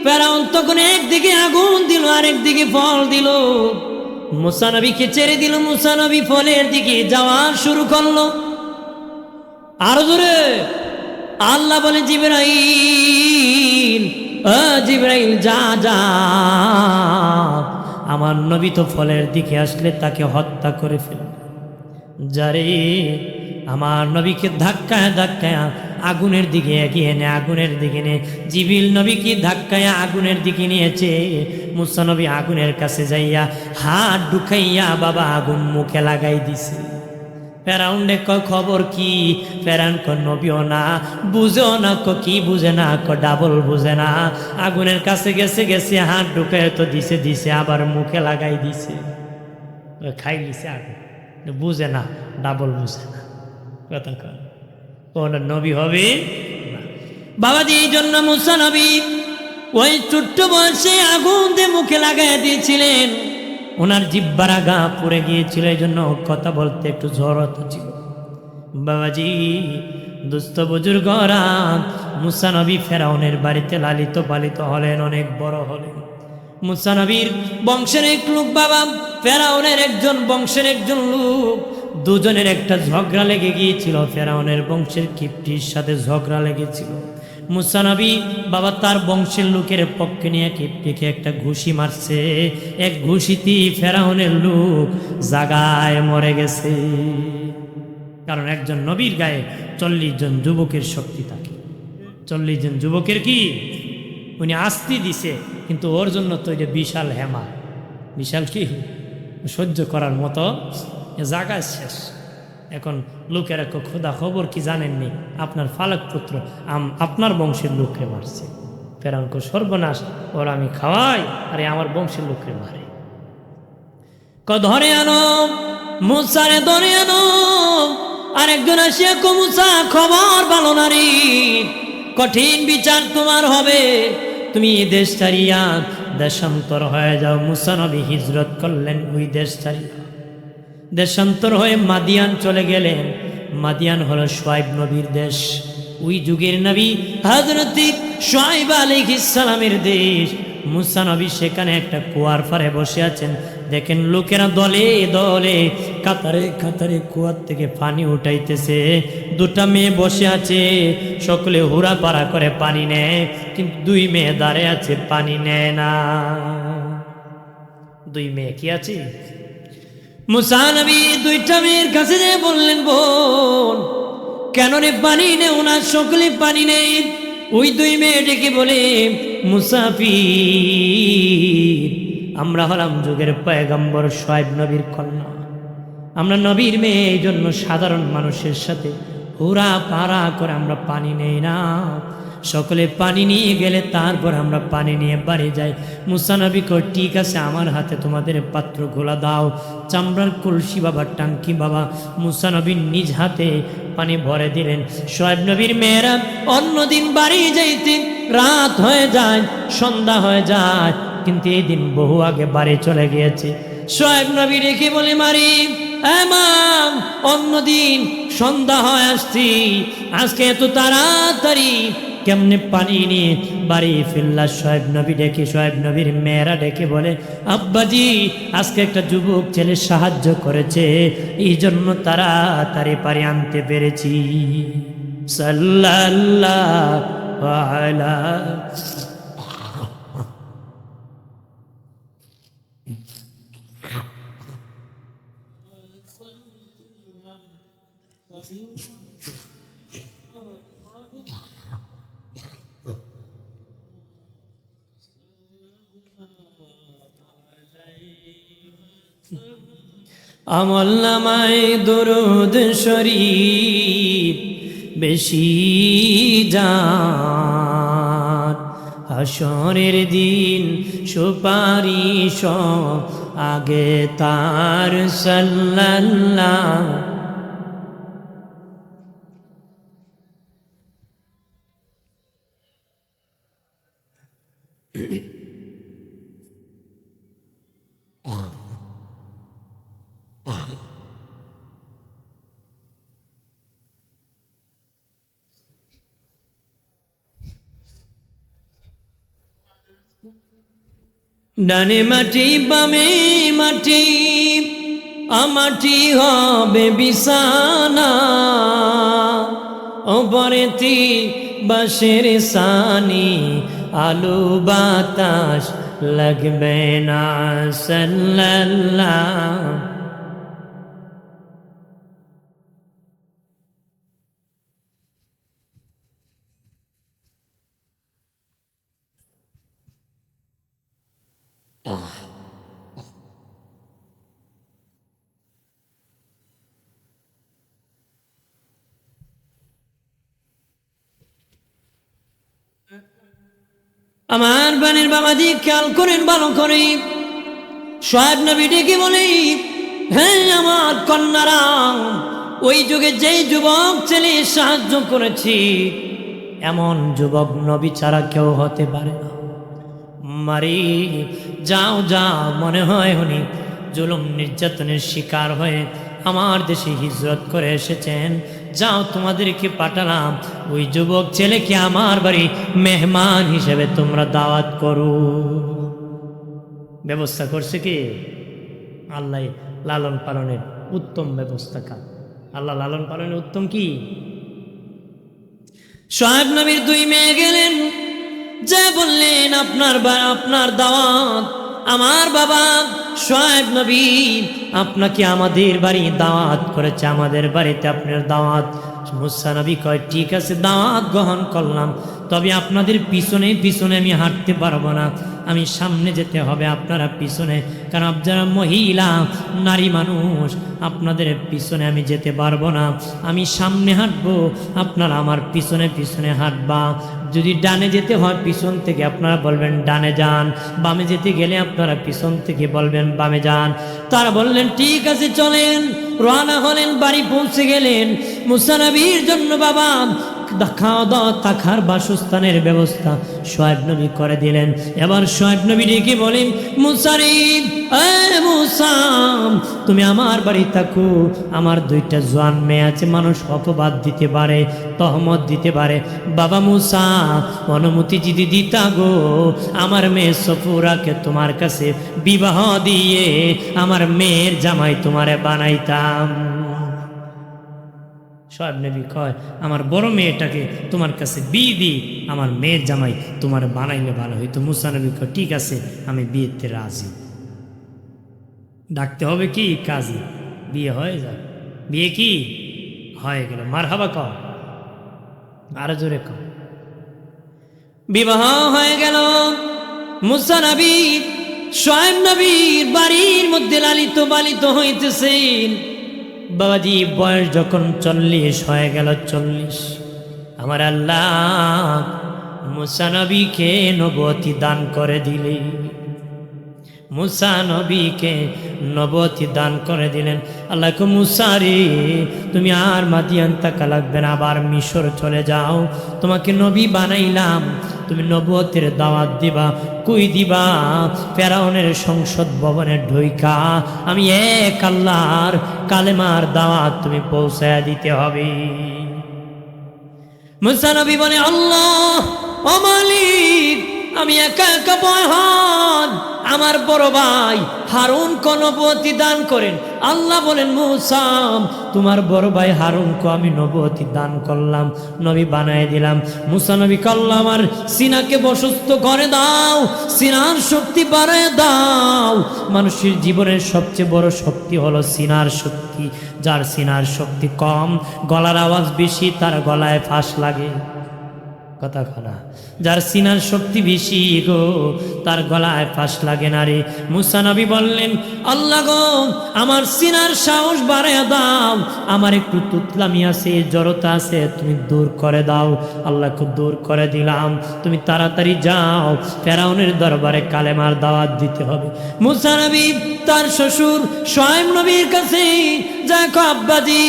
ফেরাউন তখন একদিকে আগুন দিল আর একদিকে ফল দিল, মুসা নবীকে ছেড়ে দিল, মুসা নবী ফলের দিকে যাওয়া শুরু করলো। আরো জোরে। আল্লাহ বলে জিবরাইল, জিবরাইল যা যা, আমার নবী তো ফলের দিকে আসলে তাকে হত্যা করে ফেলবে। যারে আমার নবীকে ধাক্কায় ধাক্কায় আগুনের দিকে এগিয়ে নে, আগুনের দিকে নে। জিবরিল নবীকে ধাক্কায় আগুনের দিকে নিয়েছে। মুসা নবী আগুনের কাছে যাইয়া হাত ঢুকাইয়া বাবা আগুন মুখে লাগাই দিছে। ফেরাউন্ডে খবর কি? ফেরাউন নবীও না, বুঝেও না, কি বুঝে না, ডাবল বুঝে না। আগুনের কাছে গেছে হাত ঢুকায় তো দিছে, আবার মুখে লাগাই দিছে, খাই দিছে আগুন। বুঝে না, ডাবল বুঝে না। কথা কর, কোন নবী হবে বাবাজি? এই জন্য মুসা নবী ওই ছোট্ট বয়সে আগুন দিয়ে মুখে লাগাই দিয়েছিলেন। ওনার জিহ্বার আগা পড়ে গিয়েছিল, এই জন্য কথা বলতে একটু জড়তা ছিল। বাবাজি দুস্থ বুজুর্গরা, মুসা নবী ফেরাউনের বাড়িতে লালিত পালিত হলেন, অনেক বড় হলেন। মুসা নবীর বংশের এক লোক বাবা, ফেরাউনের একজন বংশের একজন লোক, দুজনের একটা ঝগড়া লেগে গিয়েছিল। ফেরাউনের বংশের কিপ্টির সাথে ঝগড়া লেগেছিল। মুসা নবী বাবা তার বংশের লোকের পক্ষে নিয়ে কিপ্টিকে একটা ঘুষি মারছে। এক ঘুষিতেই ফেরাউনের লোক জাগায় মরে গেছে। কারণ একজন নবীর গায়ে 40 জন যুবকের শক্তি থাকে। 40 জন যুবকের কি উনি আস্তি দিছে, কিন্তু ওর জন্য তো এটা বিশাল হেমা, বিশাল কি সহ্য করার মতো এ জায়গা শেষ। এখন লোকেরা খোদা খবর কি জানেননি, আপনার ফালাক পুত্র আপনার বংশের লোককে মারছে। ফেরাউন কো সর্বনাশ, ওরা আমি খাওয়াই আরে আমার বংশের লোককে মারে। ধরে আনো মুসারে, ধরে আনো। আরেকজন আসিয়া কো মুসা, খবর ভালো নারী, কঠিন বিচার তোমার হবে, তুমি দেশ ছাড়িয়া দেশান্তর হয়ে যাও। মুসা নবী হিজরত করলেন ওই দেশ ছাড়িয়া, দেশান্তর হয়ে মাদিয়ান চলে গেলেন। মাদিয়ান হলো শুআয়ব নবীর দেশ, ওই যুগের নবী হযরত শুআয়ব আলাইহিস সালামের দেশ। মুসা নবী সেখানে একটা কুয়ার পাড়ে বসে আছেন। দেখেন লোকেরা দলে দলে কাতারে কাতারে কুয়ার থেকে পানি উঠাইতেছে। দুটা মেয়ে বসে আছে, সকলে হুরা পাড়া করে পানি নেয়, কিন্তু দুই মেয়ে দাঁড়িয়ে আছে, পানি নেয় না। দুই মেয়ে কি আছে? মুসা নবী দুইটা মেয়ের কাছে যেয়ে বললেন, বোন কেন রে পানি নেও না? সকলে পানি নেই। ওই দুই মেয়ে ডেকে বলে, মুসাফির, আমরা হলাম যুগের পয়গম্বর শুআয়ব নবীর কন্যা, আমরা নবীর মেয়ে, এই জন্য সাধারণ মানুষের সাথে হুরা পাড়া করে আমরা পানি নেই না। সকলে পানি নিয়ে গেলে তারপর আমরা পানি নিয়ে বাড়ি যাই। মুসা নবী কই, ঠিক আছে, আমার হাতে তোমাদের পাত্র গোলা দাও, চামড়ার কলসি বাবা, টাঙ্কি বাবা। মুসা নবী নিজ হাতে পানি ভরে দিলেন। শুআয়ব নবীর মেয়েরা অন্যদিন বাড়ি যাইতে রাত হয়ে যায়, সন্ধ্যা হয়ে যায়, কিন্তু এই দিন বহু আগে বাড়ি চলে গিয়েছে। শুআয়ব নবী রেখে বলে, মারি এমাম, অন্যদিন সন্ধ্যা হয় আসছি, আজকে এত তাড়াতাড়ি কেমনে পানি নিয়ে বাড়ি ফিরলা? শুআয়ব নবী ডেকে, শুআয়ব নবীর মেয়েরা ডেকে বলে, আব্বাজি আজকে একটা যুবক ছেলে সাহায্য করেছে, এই জন্য তাড়াতাড়ি পানি আনতে পেরেছি। সাল্লাল্লাহু আলা আমল নামায় দরুদ শরীফ বেশি যান, হাসরের দিন সুপারিশ আগে তার। সাল্লাল্লাহু ডানে মাটি বামে মাটি, আমাটি হবে বিছানা, ওপরেতে বাঁশের সানি, আলো বাতাস লাগবে না। সাল্লাল্লাহু আমার বানের বাবাজি খেয়াল করেন ভালো করে। শুআয়ব নবী ডেকে বলে, হ্যাঁ আমার কন্যারা, ওই যুগে যেই যুবক ছেলে সাহায্য করেছি, এমন যুবক নবী ছাড়া কেউ হতে পারে না। মারি যাও যাও, মনে হয় উনি জুলুম নির্যাতনের শিকার হয়ে আমার দেশে হিজরত করে এসেছেন, যাও তোমাদেরকে পাঠালাম, ওই যুবক ছেলেকে আমার বাড়ি মেহমান হিসেবে তোমরা দাওয়াত করো। ব্যবস্থা করছে কি আল্লাহ? লালন পালনের উত্তম ব্যবস্থা কার? আল্লাহ লালন পালনের উত্তম কি? শুআয়ব নবীর দুই মেয়ে গেলেন, যে বললেন আপনার দাওয়াত। আমার বাবা শুআয়ব নবী আপনাকে আমাদের বাড়ি দাওয়াত করেছে, আমাদের বাড়িতে আপনার দাওয়াত। মুসা নবী কয় ঠিক আছে, দাওয়াত গ্রহণ করলাম, তবে আপনাদের পিছনে পিছনে আমি হাঁটতে পারবো না, আমি সামনে যেতে হবে, আপনারা পিছনে, কারণ আপনারা মহিলা নারী মানুষ, আপনাদের পিছনে আমি যেতে পারবো না, আমি সামনে হাঁটবো, আপনারা আমার পিছনে পিছনে হাঁটবা। যদি ডানে যেতে হয় পিছন থেকে আপনারা বলবেন ডানে যান, বামে যেতে গেলে আপনারা পিছন থেকে বলবেন বামে যান। তারা বললেন ঠিক আছে চলেন, রওনা হলেন, বাড়ি পৌঁছে গেলেন। মুসা নবীর জন্য বাবা খাওয়া দাওয়া থাকার বাসস্থানের ব্যবস্থা শোয়েব নবী করে দিলেন। এবার শোয়েব নবী ডেকে বলেন, মুসা রে, মুসা তুমি আমার বাড়ি থাকো, আমার দুইটা জোয়ান মেয়ে আছে, মানুষ অপবাদ দিতে পারে, তহমত দিতে পারে, বাবা মুসা অনুমতি যদি দিতা গো, আমার মেয়ে সফুরাকে তোমার কাছে বিবাহ দিয়ে আমার মেয়ের জামাই তোমারে বানাইতাম। শোয়েব নবী কয় আমার বড় মেয়েটাকে তোমার কাছে বিয়ে দিই, আমার মেয়ের জামাই তোমার বানাইলে ভালো হইতো। মুসা নবী কয় ঠিক আছে, আমি বিয়েতে রাজি। ডাকতে হবে কি কাজী, বিয়ে হয়ে যাবে। বিয়ে কি হয়ে গেল, মারহাবা কও, আরো জোরে কও। বিবাহ হয়ে গেল। মুসা নবী শোয়েব নবীর বাড়ির মধ্যে লালিত পালিত হইতেছেন। বাবাজি বয়স যখন 40 হয়ে গেল, 40, আমার আল্লাহ মুসা নবীকে নবুয়তি দান করে দিলে, মুসা নবীকে নবুয়তি দান করে দিলেন। আল্লাহ কো মুসা রে, তুমি আর মাদিয়ান থাকা লাগবে না, আবার মিশর চলে যাও, তোমাকে নবী বানাইলাম, তুমি নবুয়তের দাওয়াত দিবা। কই দিবা? ফেরাউনের সংসদ ভবনে ঢুইকা আমি এক আল্লাহর কালেমার দাওয়াত তুমি পৌঁছায়া দিতে হবে। মুসা নবী বলে, আল্লাহ ও মালিক, আমি একা একা বয়হান, আমার বড় ভাই হারুন কোন নবুয়তি দান করেন। আল্লাহ বলেন, মুসা তোমার বড় ভাই হারুনকে আমি নবুয়তি দান করলাম, নবী বানায় দিলাম। মুসা নবী আল্লাহ আমার সিনাকে প্রশস্ত করে দাও, সিনার শক্তি বাড়ায় দাও। মানুষের জীবনের সবচেয়ে বড় শক্তি হলো সিনার শক্তি। যার সিনার শক্তি কম, গলার আওয়াজ বেশি, তার গলায় ফাঁস লাগে, কথা খানা। যার সিনার শক্তি বেশি গো, তার গলায় ফাঁস লাগে না রে। মুসা নবী বললেন, আল্লাহ গো আমার সিনার সাহস বাড়াইয়া দাও, আমার একটু তুতলামি আছে, জড়তা আছে, তুমি দূর করে দাও। আল্লাহকে দূর করে দিলাম, তুমি তাড়াতাড়ি যাও, ফেরাউনের দরবারে কালেমার দাওয়াত দিতে হবে। মুসা নবী তার শ্বশুর শোয়েব নবীর কাছে যায়, আব্বাজি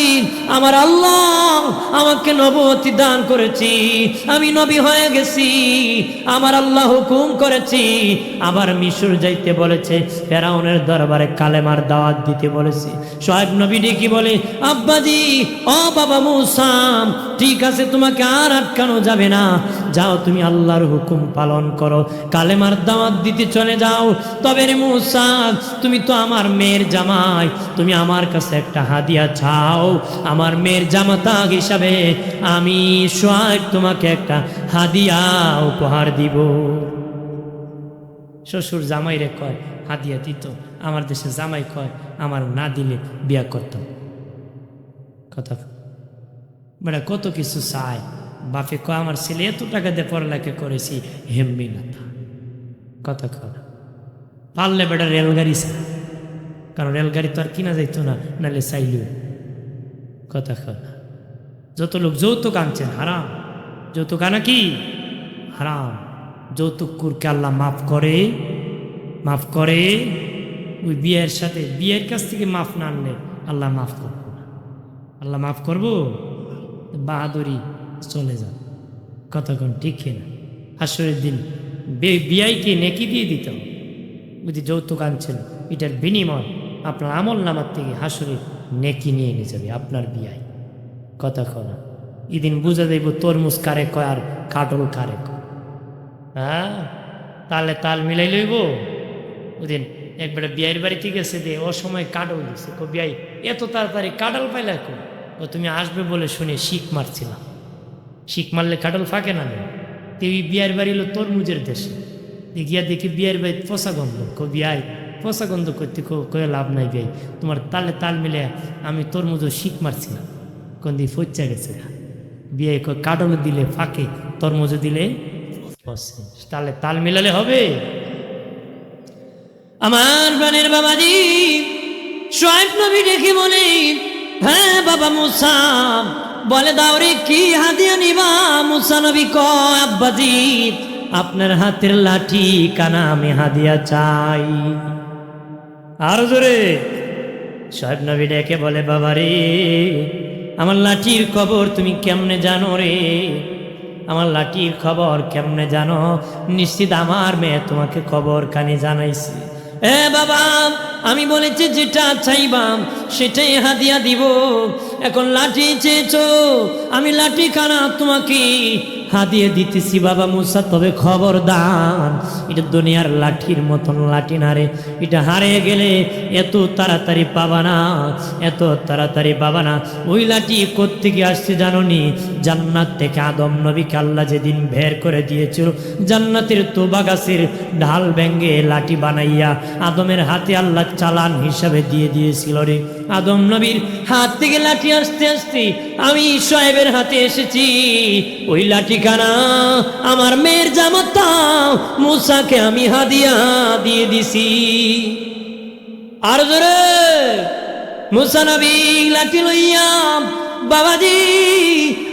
আমার আল্লাহ আমাকে নবুয়তি দান করেছি, আমি নবী হয়ে গেছি, আমার আল্লাহ হুকুম করেছি, আবার মিশর যাইতে বলেছে, ফেরাউনের দরবারে কালেমার দাওয়াত দিতে বলেছে। শোয়েব নবী ডেকে বলে, আব্বাজি ও বাবা মুসা, ঠিক আছে তোমাকে আর আটকানো যাবে না, যাও তুমি আল্লাহর হুকুম পালন করো, কালেমার দাওয়াত দিতে চলে যাও। তবে রে মুসা, তুমি তো আমার মেয়ের জামাই, তুমি আমার কাছে একটা হাদিয়া চাও, আমার মেয়ের জামাতা হিসাবে আমি শোয়েব তোমাকে একটা হাদিয়া উপহার দিব। শ্বশুর জামাই রে কয় হাদিয়া দিত, আমার দেশে জামাই কয় আমার না দিলে বিয়া করতাম। কথা বেটা কত কিছু চায়, বাপে কয় আমার ছেলে এত টাকা দিয়ে পড়ালেখা করেছি, হেমবি না তা। কথা কয় পারলে বেটা রেলগাড়ি চায়, কারণ রেলগাড়ি তো আর কিনা যাইতো না, নাহলে চাইল। কথা কয় যত লোক যৌতুক আনছেন হারাম, যৌতুক আনা কি হারাম। যৌতুক কুরকে আল্লাহ মাফ করে, মাফ করে। ওই বিয়ের সাথে, বিয়ের কাছ থেকে মাফ না আনলে আল্লাহ মাফ করবো না। আল্লাহ মাফ করবো? বাহাদুরি চলে যান। কতক্ষণ ঠিক না? হাসরের দিন বিয়াইকে নেকি দিয়ে দিতে হবে। যদি যৌতুক আনছেন, এটার বিনিময় আপনার আমল নামার থেকে হাসরে নেকি নিয়ে নিয়ে যাবে আপনার বিয়াই। কথা কনা এদিন বুঝা দেব তরমুজ কারে কয় আর কাটল কারে কয়। হ্যাঁ, তাহলে তাল মিলাই লইব। ওদিন একবারে বিয়ের বাড়িতে গেছে দিয়ে অসময় কাটল দিছে, কো বিয়াই এত তাড়াতাড়ি কাটল পাইলা কো? ও তুমি আসবে বলে শুনে শিখ মারছিলাম, শিখ মারলে কাটল ফাঁকে না নেই। তুই বিয়ের বাড়ি হলো তরমুজের দেশে, গিয়া দেখি বিয়ের বাড়ি পচা গন্ধ, কো বিয়াই পচা গন্ধ করতে কয়ে লাভ নাই গে, তোমার তালে তাল মিলে আমি তরমুজও শিখ মারছিলাম, কোন দিয়ে ফচ্চা গেছে। বিয়ে কাটল দিলে ফাঁকে, তরমুজ দিলে পচে, তালে তাল মিলালে হবে। আমার প্রাণের বাবাজি শোয়েব নবী ডেকে বলে, হ্যাঁ বাবা মুসা, বলে দাও রে কি হাদিয়া নিবা? মুসা নবী কয়, আব্বাজি আপনার হাতের লাঠি কানা আমি হাদিয়া চাই। আর জোরে শোয়েব নবী ডেকে বলে, বাবা রে আমার লাঠির খবর তুমি কেমনে জানো রে? আমার লাঠির খবর কেমনে জানো? নিশ্চিত আমার মেয়ে তোমাকে খবর কানে জানাইছে। এ বাবা আমি বলেছি যেটা চাইবাম সেটাই হাদিয়া দিব। এখন লাঠি চেয়েছো, আমি লাঠি খানা তোমাকে হাদিয়ে দিতেছি বাবা মুসা, তবে খবরদার এটা দুনিয়ার লাঠির মতন লাঠি না রে, এটা হারিয়ে গেলে এত তাড়াতাড়ি পাবা না, এত তাড়াতাড়ি পাবা না। ওই লাঠি কোত্থেকে আসছে জানো নি? জান্নাত থেকে আদম নবীকে আল্লাহ যেদিন বের করে দিয়েছিল, জান্নাতের তোবা গাছের ঢাল ভেঙ্গে লাঠি বানাইয়া আদমের হাতে আল্লাহ চালান হিসাবে দিয়ে দিয়েছিল রে। আদম নবীর হাত থেকে লাঠি আসতে আসতে আমি শোয়েবের হাতে এসেছি। ওই লাঠিখানা আমার মেয়ের জামাতা মুসাকে আমি হাদিয়া দিয়ে দিছি। আর জোরে মুসা নবী লাঠি লইয়া বাবাজি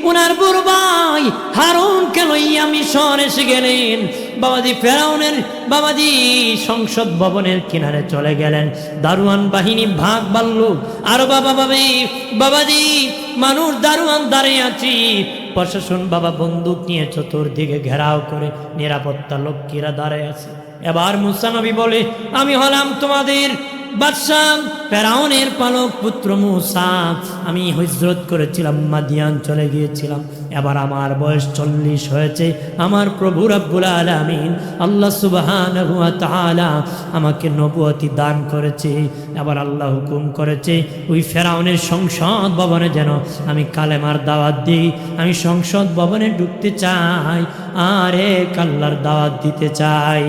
উনার বড় ভাই হারুনকে লইয়া মিশর এসে গেলেন। বাবাজি ফেরাউনের বাবাজি সংসদ ভবনের কিনারে চলে গেলেন। দারোয়ান বাহিনী ভাগ বাড়লো। আর বাবাজি মানুষ দারোয়ান দাঁড়িয়ে আছি, প্রশাসন বাবা বন্দুক নিয়ে চতুর্দিকে ঘেরাও করে নিরাপত্তা লক্ষ্মীরা দাঁড়িয়ে আছে। এবার মুসা নবী বলে, আমি হলাম তোমাদের বাদশাহ ফেরাউনের পালক পুত্র মুসা। আমি হিজরত করেছিলাম, মাদিয়ান চলে গিয়েছিলাম। এবার আমার বয়স 40 হয়েছে। আমার প্রভু রব্বুল আলামিন আল্লাহ সুবহানাহু ওয়া তাআলা আমাকে নবুয়তি দান করেছে। এবার আল্লাহ হুকুম করেছে ওই ফেরাউনের সংসদ ভবনে যেন আমি কালেমার দাওয়াত দিই। আমি সংসদ ভবনে ঢুকতে চাই আর এক আল্লাহর দাওয়াত দিতে চাই।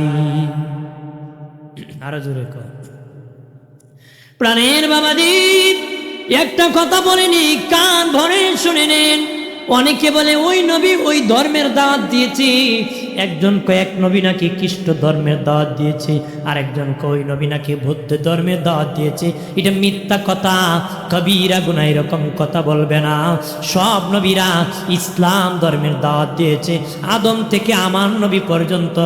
আরো জোরে কর। প্রাণের বাবাজি একটা কথা বলেনি, কান ভরে শুনে নেন। অনেকে বলে ওই নবী ওই ধর্মের দাওয়াত দিয়েছে, একজন কয়েক নবী নাকি খ্রিস্ট ধর্মের দাওয়াত দিয়েছে, আর একজন ওই নবী নাকি বৌদ্ধ ধর্মের দাওয়াত দিয়েছে। এটা মিথ্যা কথা, কবিরা গুনাহ এরকম কথা বলবে না। সব নবীরা ইসলাম ধর্মের দাওয়াত দিয়েছে। আদম থেকে আমার নবী পর্যন্ত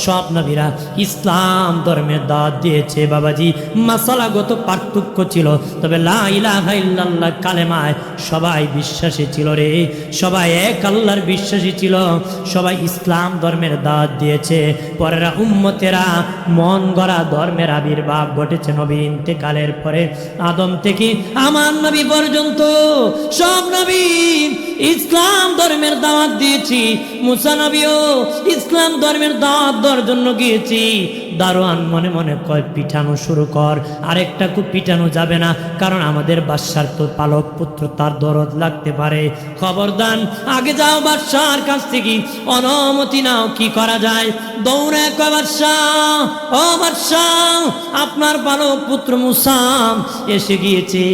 সব নবীরা ইসলাম ধর্মের দাওয়াত দিয়েছে। বাবাজি মাসালাগত পার্থক্য ছিল, তবে লা ইলাহা ইল্লাল্লাহ কালেমায় সবাই বিশ্বাসী ছিল রে, সবাই এক আল্লাহর বিশ্বাসী ছিল, সবাই ইসলাম ধর্মের দাওয়াত দিয়েছে। পরেরা উম্মতেরা মন গড়া ধর্মের আবির্ভাব ঘটেছে নবী ইন্তেকালের পরে। আদম থেকে আমার নবী পর্যন্ত সব নবী ইসলাম ধর্মের দাওয়াত দিয়েছি। মুসা নবীও ইসলাম ধর্মের দাওয়াত দেওয়ার জন্য গিয়েছি। দারোয়ান মনে মনে কয় পিটানো শুরু কর, আরেকটা খুব পিটানো যাবে না, কারণ আমাদের বাদশার তো পালক পুত্র, তার দরদ লাগতে পারে। খবরদার আগে যাও বাদশার কাছ থেকে অনুমতি নাও, কি করা যায়? দৌড়ে কয় বাদশাহ, ও বাদশাহ আপনার পালক পুত্র মুসা এসে গিয়েছে।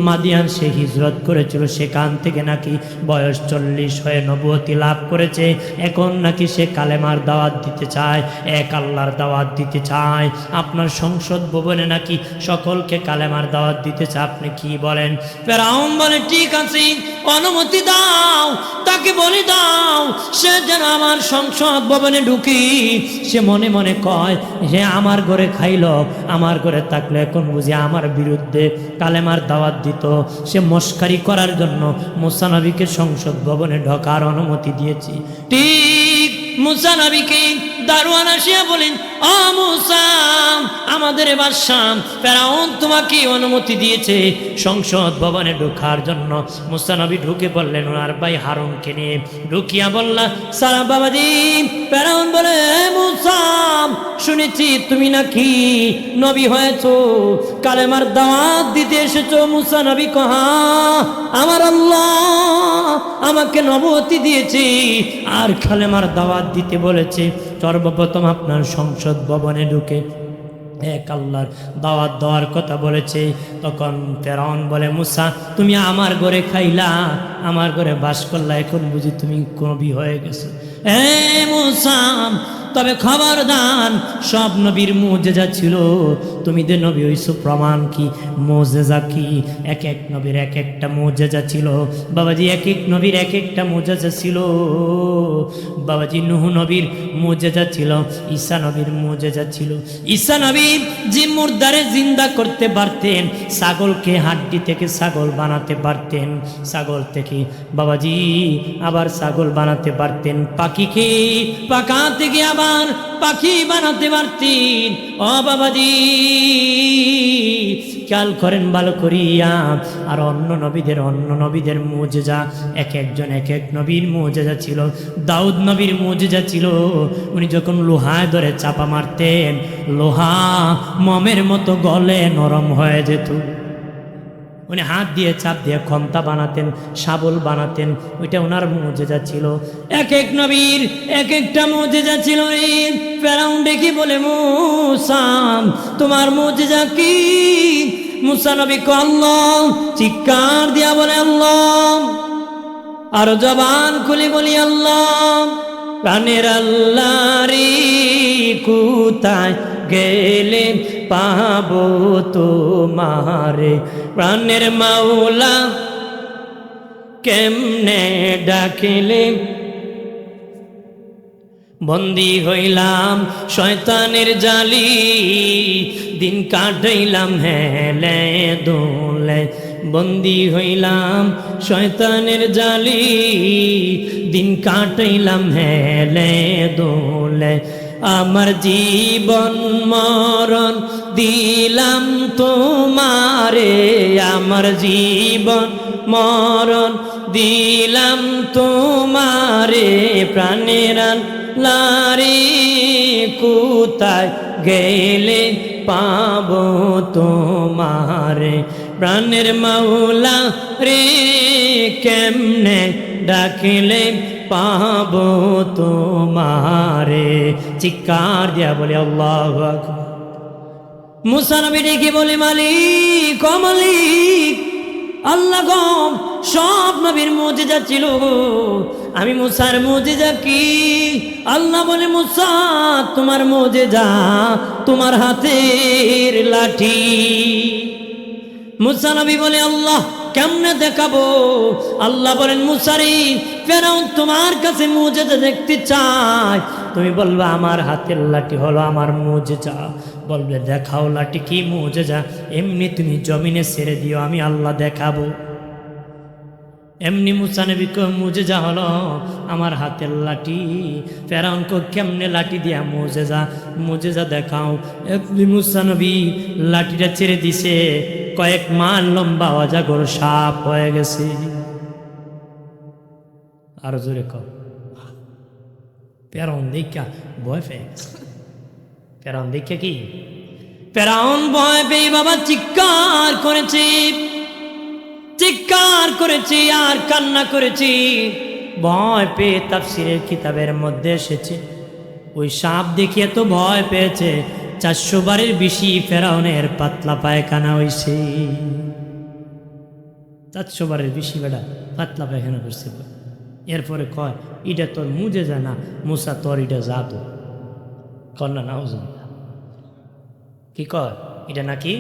মাদিয়ান সে হিজরত করেছিল, সেখান থেকে নাকি বয়স 40 হয়ে নবুয়তি লাভ করেছে। এখন নাকি সে কালেমার দাওয়াত দিতে চায়, এক আল্লাহর দাওয়াত দিতে চায়। আপনার সংসদ ভবনে নাকি সকলকে কালেমার দাওয়াত দিতে চায়। আপনি কি বলেন? ফেরাউন বলে, ঠিক আছে অনুমতি দাও, তাকে বলে দাও সে যেন আমার সংসদ ভবনে ঢুকি। সে মনে মনে কয়, হে আমার ঘরে খাইল, আমার ঘরে থাকলে এখন বুঝি আমার বিরুদ্ধে কালেমার দাওয়াত দিত। সে মস্কারি করার জন্য মুসা নবীকে সংসদ ভবনে ঢোকার অনুমতি দিয়েছি। ঠিক মুসা নবীকে দারোয়ান আসিয়া বলেন, ও মুসা আমাদের বাদশাহ ফেরাউন তোমাকে অনুমতি দিয়েছে সংসদ ভবনে ঢোকার জন্য। মুসা নবী ঢুকে বললেন ওনার ভাই হারুনকে নিয়ে। ঢুকিয়া বললা, সারা বাবাজি। ফেরাউন বলে, মুসা শুনেছি তুমি নাকি নবী হয়েছো, কালেমার দাওয়াত দিতে এসেছো। মুসা নবী কহা, আমার আল্লাহ আমাকে নবুয়তি দিয়েছে আর কালেমার দাওয়াত দিতে বলেছে। সর্বপ্রথম আপনার সংসদ ভবনে ঢুকে এক আল্লাহর দাওয়াত দেওয়ার কথা বলেছে। তখন ফেরাউন বলে, মুসা তুমি আমার ঘরে খাইলা, আমার ঘরে বাস করলা, এখন বুঝি তুমি নবী হয়ে গেছো? মুসা তবে খবরদার, সব নবীর মুজেজা ছিল, তুমি যে নবী হইছো প্রমাণ কি, মুজেজা কি? এক এক নবীর এক একটা মুজেজা ছিল বাবাজি, এক এক নবীর এক একটা মুজেজা ছিল বাবাজি। নূহ নবীর মুজেজা ছিল, ঈসা নবীর মুজেজা ছিল। ঈসা নবী যে মুর্দারে জিন্দা করতে পারতেন, ছাগলকে হাড্ডি থেকে ছাগল বানাতে পারতেন, ছাগল থেকে বাবাজি আবার ছাগল বানাতে পারতেন, পাখিকে পাকা থেকে আবার পাখি বানাতে পারতেন। ও বাবাজি খেয়াল করেন ভালো করিয়া। আর অন্য নবীদের মুজেজা, এক একজন এক এক নবীর মুজেজা ছিল। দাউদ নবীর মুজেজা ছিল, উনি যখন লোহায় ধরে চাপা মারতেন, লোহা মমের মতো গলে নরম হয়ে যেত। উনি হাত দিয়ে চাপ দিয়ে খন্তা বানাতেন, শাবল বানাতেন, ওইটা ওনার মুজেজা ছিল। এক এক নবীর এক একটা মুজেজা ছিল। ফেরাউন ডেকে বলে, মুসা তোমার মুজেজা কি? মুসা নবী কো আল্লাহ, চিৎকার দিয়া বলে আল্লাহ, আর জবান খুলে বলি আল্লাহ। প্রাণের আল্লাহ রে কোথায় গেলে পাবো তোমারে, প্রাণের মাওলা কেমনে ডাকিলে, বন্দী হইলাম শয়তানের জালি, দিন কাটাইলাম হেলে দোলে, বন্দী হইলাম শয়তানের জালি, দিন কাটাইলাম হেলে দোলে। আমার জীবন মরণ দিলাম তোমারে, আমার জীবন মরণ দিলাম তোমারে, প্রাণের লারে কোথায় গেলে পাবো তোমারে, প্রাণের মাওলা রে কেমনে ডাকিলে পাবো তোমারে। চিৎকার দিয়া বলে আল্লাহু আকবার। মুসা নবী ডেকে বলে, মালিক ও মালিক, আল্লাহ গো সব নবীর মুজিজা ছিল, আমি মুসার মুজিজা কি? আল্লাহ বলে, মুসা তোমার মুজিজা তোমার হাতের লাঠি। মুসা নবী বলে, আল্লাহ কেমনে দেখাবো? আল্লাহ বলেন, মুসারি ফেরাউন তোমার কাছে মুজিজা দেখতে চায়, তুমি বলবে আমার হাতের লাঠি হলো আমার মুজিজা, বলবে দেখাও লাঠি কি মুজিজা, এমনি তুমি জমিনে ছেড়ে দিও, আমি আল্লাহ দেখাবো। এমনি মুসা নবী কো মুজিজা হলো আমার হাতের লাঠি। ফেরাউন কো কেমনে লাঠি দিয়া মুজিজা দেখাও। এমনি মুসা নবী লাঠিটা ছেড়ে দিছে, কয়েক মাইল লম্বা অজাগর সাপ হয়ে গেছে। আর জোরে কও। ফেরাউন দেখা ভয় পেয়ে গেছে। ফেরাউন দেখে কি? ফেরাউন ভয় পেয়ে বাবা চিৎকার করেছে, চিৎকার করেছি আর কান্না করেছি। ভয় পেয়ে তাফসীরের কিতাবের মধ্যে এসেছে, ওই সাপ দেখিয়ে তো ভয় পেয়েছে 400 বারের বেশি ফেরাউনের পাতলা পায়খানা হয়েছে। 400 বারের বেশি বেটা পাতলা পায়খানা করছে। এরপরে কয় এটা তোর মুজিজা না মুসা, তোর এটা জাদু। কন্যা নাউজুবিল্লাহ, কি কয় এটা নাকি?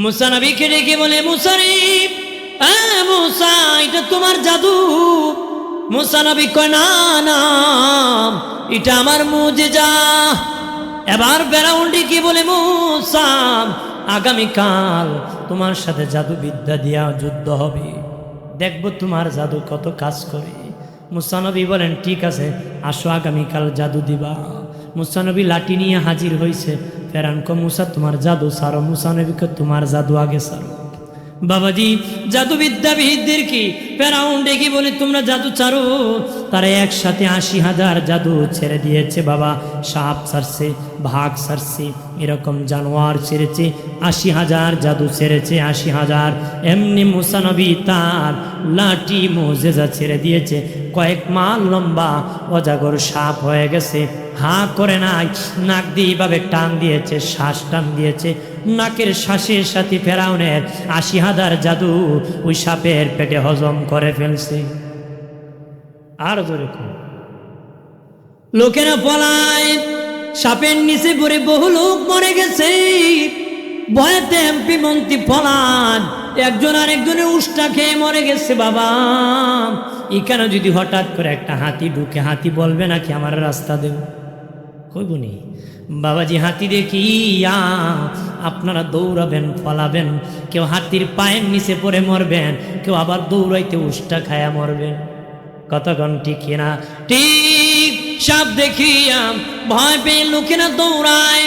মুসা নবীকে ডেকে বলে, মুসা রে মুসা এটা তোমার জাদু। মুসা নবী কয় না না, এটা আমার মুজিজা। এবার ফেরাউন ডেকে বলে, মুসা আগামীকাল তোমার সাথে জাদু বিদ্যা দিয়া যুদ্ধ হবে, দেখবো তোমার জাদু কত কাজ করে। মুসা নবী বলেন ঠিক আছে, আসো আগামীকাল জাদু দিবা। মুসা নবী লাঠি নিয়ে হাজির হয়েছে। ফেরাউন কো মুসা তোমার জাদু সারো, মুসা নবী কো তোমার জাদু আগে সারো। বাবাজি জাদুবিদ্যাবিদদেরকে ফেরাউন ডেকে বলে তোমরা জাদু ছাড়ো। তারা একসাথে ৮০,০০০ জাদু ছেড়ে দিয়েছে বাবা। সাপ ছাড়ছে, ভাগ ছাড়ছে, এরকম জানোয়ার ছেড়েছে, ৮০,০০০ জাদু ছেড়েছে, ৮০,০০০। এমনি মুসা নবী তার লাঠি মুজেজা ছেড়ে দিয়েছে। কয়েক মাইল লম্বা অজাগর সাপ হয়ে গেছে। হাঁ করে নাই, নাক দিয়ে এইভাবে টান দিয়েছে, শ্বাস টান দিয়েছে। নাকের শ্বাসের সাথে ফেরাউনের ৮০,০০০ জাদু ওই সাপের পেটে হজম করে ফেলছে। আর জোরে লোকেরা পলায়, সাপের নিচে পড়ে বহু লোক মরে গেছে। ভয়েতে এমপি মন্ত্রী পলান, একজন আরেকজনের উষ্টা খেয়ে মরে গেছে। বাবা এখানে যদি হঠাৎ করে একটা হাতি ঢুকে, হাতি বলবে নাকি আমার রাস্তা দেব? কইবনি বাবাজি। হাতি দেখিয়া আপনারা দৌড়াবেন, ফলাবেন। কেউ হাতির পায়ের নিচে পড়ে মরবেন, কেউ আবার দৌড়াইতে উষ্টা খায়া মরবেন। কতক্ষণ ঠিক কিনা? ঠিক। সাপ দেখিয়া ভয় পেয়ে লোকেরা দৌড়ায়।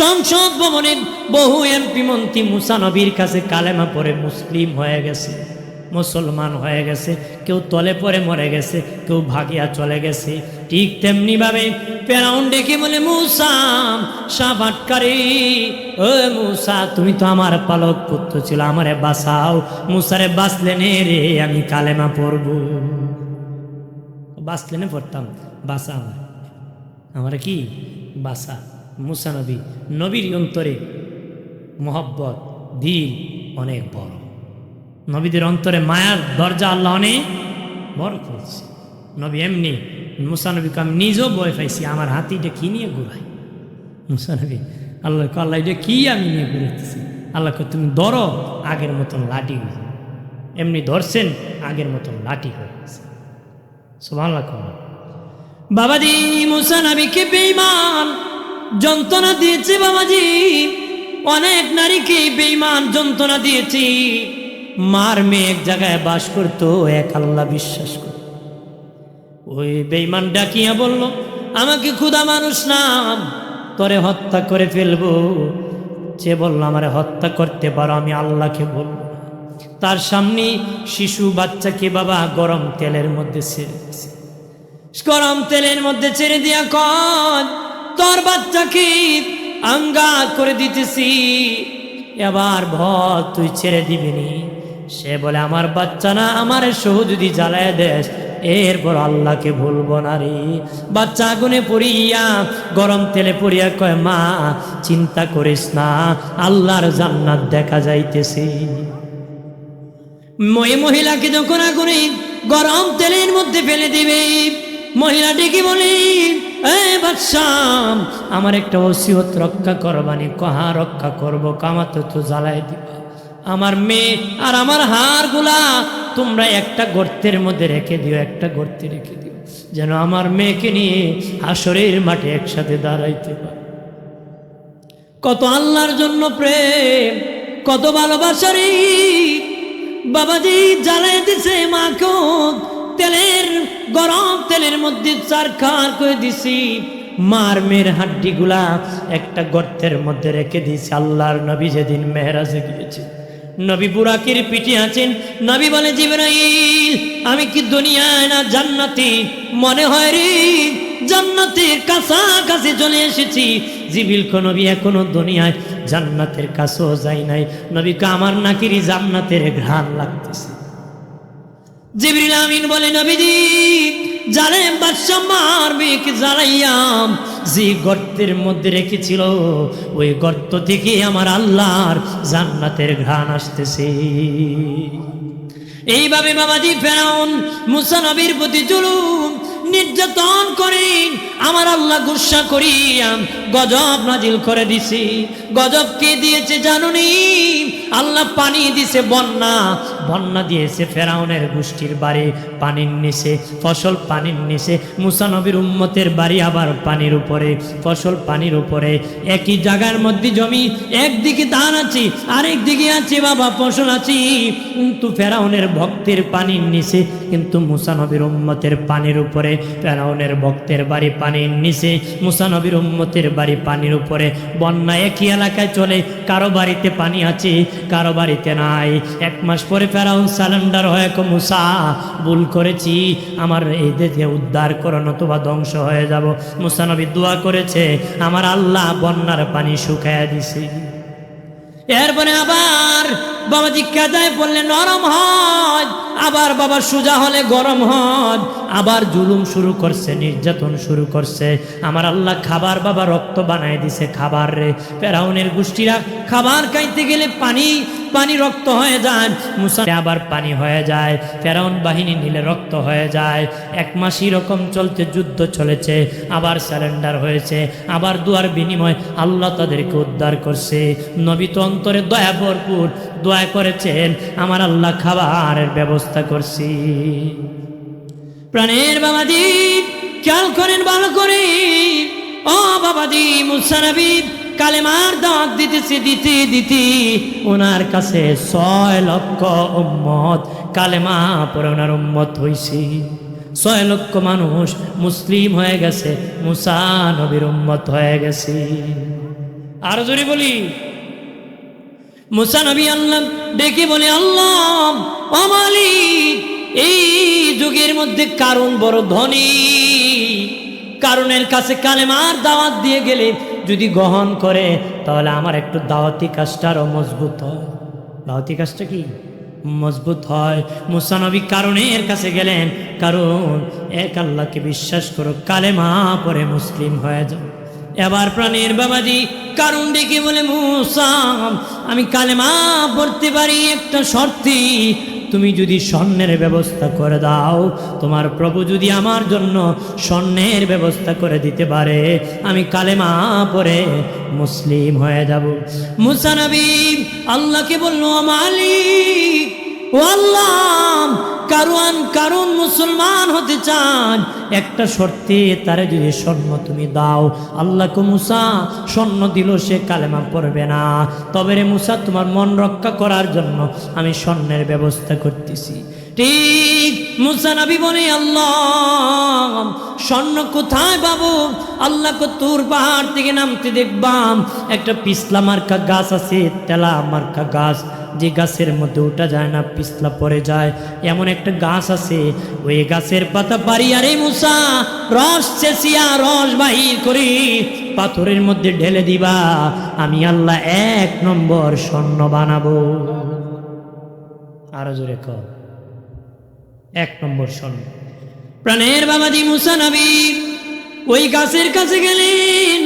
সংসদ ভবনে বহু এমপি মন্ত্রী মুসা নবীর কাছে কালেমা পড়ে মুসলিম হয়ে গেছে, মুসলমান হয়ে গেছে। কেউ তলে পরে মরে গেছে, কেউ ভাগিয়া চলে গেছে। ঠিক তেমনি ভাবে ফেরাউন ডেকে বলে মুসা সাপ আটকারে, ও মুসা তুমি তো আমার পালক পুত্র ছিল, আমারে বাঁচাও। মুসারে বাঁচলে নে রে, আমি কালেমা পড়ব। বাঁচলে নে পড়তাম, বাঁচা আমার কি বাঁচা। মুসা নবী, নবীর অন্তরে মোহব্বত দিল অনেক বড়। নবীদের অন্তরে মায়ার দরজা আল্লাহ অনেক বড় করেছে। নবী এমনি মুসা নবীকে আমি নিজেও ভয় পাইছি, আমার হাতিটা কি নিয়ে ঘুরাই। মুসা নবী আল্লাহ এটা কি আমি নিয়ে ঘুরাইতেছি। আল্লাহকে তুমি ধরো, আগের মতন লাঠি হয়ে যাবে। এমনি ধরছেন, আগের মতন লাঠি হয়ে গেছে। সুবহানাল্লাহ। বাবাজি মুসা নবীকে বেঈমান যন্ত্রণা দিয়েছে। বাবাজি অনেক নারীকে বেঈমান যন্ত্রণা দিয়েছি। মার মেয়ে এক জায়গায় বাস করতো, এক আল্লাহ বিশ্বাস করত। ওই বেঈমান ডাকিয়া বলল, আমাকে ক্ষুধা মানুষ নাম, তরে হত্যা করে ফেলবো। সে বলল আমারে হত্যা করতে পারো, আমি আল্লাহকে বলবো। তার সামনে শিশু বাচ্চাকে বাবা গরম তেলের মধ্যে ছেড়ে দিয়েছে। গরম তেলের মধ্যে ছেড়ে দিয়া কন তোর বাচ্চাকে আঙ্গাত করে দিতেছি, এবার ভর তুই ছেড়ে দিবিনি। সে বলে আমার বাচ্চা না, আমার সহ যদি জ্বালায় দেশ এরপর আল্লাহকে ভুলবো না রে। বাচ্চা আগুনে পড়িয়া গরম তেলে পড়িয়া কয় মা চিন্তা করিস না, আল্লাহর জান্নাত দেখা যাইতেছে। মহিলাকে যখন আগুনে গরম তেলের মধ্যে ফেলে দিবে, মহিলাটি কি বলে বাদশা আমার একটা ওসিয়ত রক্ষা করবানি। কহা রক্ষা করবো, কামাতে তো জ্বালাই দিবা। আমার মেয়ে আর আমার হাড়গুলা তোমরা একটা গর্তের মধ্যে রেখে দিও, একটা গর্তে রেখে দিও, যেন আমার মেয়েকে নিয়ে হাসরের মাঠে একসাথে দাঁড়াইতে পারে। কত আল্লাহর জন্য প্রেম, কত ভালোবাসারি বাবাজি জ্বালাই দিছে মাকেও। তেলের গরম তেলের মধ্যে চারখার করে দিছি। মার মেয়ের হাড্ডিগুলা একটা গর্তের মধ্যে রেখে দিয়েছে। আল্লাহর নবী যেদিন মেহরাজে গিয়েছে, নবী বুরাকের পিঠে আছেন। নবী বলে জিবরাইল আমি কি দুনিয়ায় না জান্নাতে? মনে হয় রে জান্নাতের কাছাকাছি চলে এসেছি। জিবরিল কো নবী এখনো দুনিয়ায় জান্নাতের কাছেও যাই নাই। নবীকে আমার নাকিরি জান্নাতের ঘ্রাণ লাগতেছে। জিবরিল আমিন বলে নবীজি জালেম বাদশা মার মেয়েকে জ্বালাইয়াম যে গর্তের মধ্যে রেখেছিল, ওই গর্ত থেকে আমার আল্লাহর জান্নাতের ঘ্রাণ আসতেছে। এইভাবে বাবাজি ফেরাউন মুসা নবীর প্রতি জুলুম নির্যাতন করে আমার আল্লাহ গুসা করিয়া গজব নাজিল করে দিছি। গজব কে দিয়েছে জানুনি? আল্লাহ পানি দিছে, বন্যা। বন্যা দিয়েছে ফেরাউনের গোষ্ঠীর বাড়ি পানির নিচে, ফসল পানির নিচে। মুসা নবীর উম্মতের বাড়ি আবার পানির উপরে, ফসল পানির উপরে। একই জায়গার মধ্যে জমি, একদিকে ধান আছে, আরেক দিকে আছে বাবা ফসল আছে, কিন্তু ফেরাউনের ভক্তের পানির নিচে, কিন্তু মুসা নবীর উম্মতের পানির উপরে। ফেরাউনের ভক্তের বাড়ি পানির নিচে, মুসা নবীর উম্মতের বাড়ি বাড়ি পানির উপরে, বন্যা একই এলাকায় চলে, কারো বাড়িতে পানি আছে কারো বাড়িতে নাই। 1 মাস পরে ফেরাউন সারেন্ডার হয়ে মুসা ভুল করেছি, আমার এই দেশে উদ্ধার করো নতুবা ধ্বংস হয়ে যাব। মুসা নবী দোয়া করেছে, আমার আল্লাহ বন্যার পানি শুকায় দিছে। এরপরে আবার বাবাজি কাদায় পড়লে নরম হয়, আবার বাবা সোজা হলে গরম হয়, আবার জুলুম শুরু করছে, নির্যাতন শুরু করছে। আমার আল্লাহ খাবার বাবা রক্ত বানায় দিছে খাবার রে। ফেরাউনের গোষ্ঠীরা খাবার খাইতে গেলে পানি পানি রক্ত হয়ে যায়, মুসা আবার পানি হয়ে যায়, ফেরাউন বাহিনী নিলে রক্ত হয়ে যায়। 1 মাস এরকম চলতে যুদ্ধ চলেছে, আবার সারেন্ডার হয়েছে, আবার দুয়ার বিনিময় আল্লাহ তাদেরকে উদ্ধার করছে। নবী তো অন্তরে দয়া ভরপুর, দোয়া করেছেন, আমার আল্লাহ খাবারের ব্যবস্থা করছি। প্রাণের বাবাজি খেয়াল করেন ভালো করে, ও বাবাজি মুসা নবী কালেমার দাওয়াত দিতেছে, দিতে দিতে ওনার কাছে 6 লক্ষ উম্মত কালেমা পড়ে ওনার উম্মত হয়েছে। 6 লক্ষ মানুষ মুসলিম হয়ে গেছে, মুসা নবীর উম্মত হয়ে গেছে। আর জোরে বলি, মুসা নবী আল্লাহ ডেকে বলে, আল্লাহ ও মালিক, এই যুগের মধ্যে কারণ বড় ধনী, কারণের কাছে কালেমার দাওয়াত দিয়ে গেলে যদি গ্রহণ করে তাহলে আমার একটু দাওয়াতি কাজটা আরো মজবুত হয়। দাওয়াতি কাজটা কি মজবুত হয়। মুসা নবী কারণের কাছে গেলেন, কারণ এক আল্লাহকে বিশ্বাস করো, কালেমা পরে মুসলিম হয়ে যাও। এবার প্রাণের বাবাজি কারণ ডেকে বলে, মুসা আমি কালেমা পড়তে পারি, একটা শর্তে, তুমি যদি স্বর্ণের ব্যবস্থা করে দাও, তোমার প্রভু যদি আমার জন্য স্বর্ণের ব্যবস্থা করে দিতে পারে, আমি কালেমা পড়ে মুসলিম হয়ে যাব। মুসা নবী আল্লাহকে বলল, মালিক ও আল্লাহ, কারণ মুসলমান হতে চান, একটা শর্তে তারে যদি স্বর্ণ তুমি দাও। আল্লাহকে মুসা স্বর্ণ দিল, সে কালেমা পড়বে না, তবে রে মুসা তোমার মন রক্ষা করার জন্য আমি স্বর্ণের ব্যবস্থা করতেছি। ঠিক মুসা নবী বলে, আল্লাহ স্বর্ণ কোথায় পাবো? আল্লাহকে তোর পাহাড় থেকে নামতে দেখবাম একটা পিছলা মার্কা গাছ আছে, তেলা মার্কা গাছ, যে গাছের মধ্যে ওঠা যায় না, পিছলা পড়ে যায়, এমন একটা গাছ আছে। ওই গাছের পাতা পারি, আরে মুসা রস চেঁচিয়া রস বাহির করি পাথরের মধ্যে ঢেলে দিবা, আমি আল্লাহ 1 নম্বর স্বর্ণ বানাবো। আরো জোরে কর, 1 নম্বর স্বর্ণ। প্রাণের বাবাজি মুসা নবী ওই গাছের কাছে গেলেন,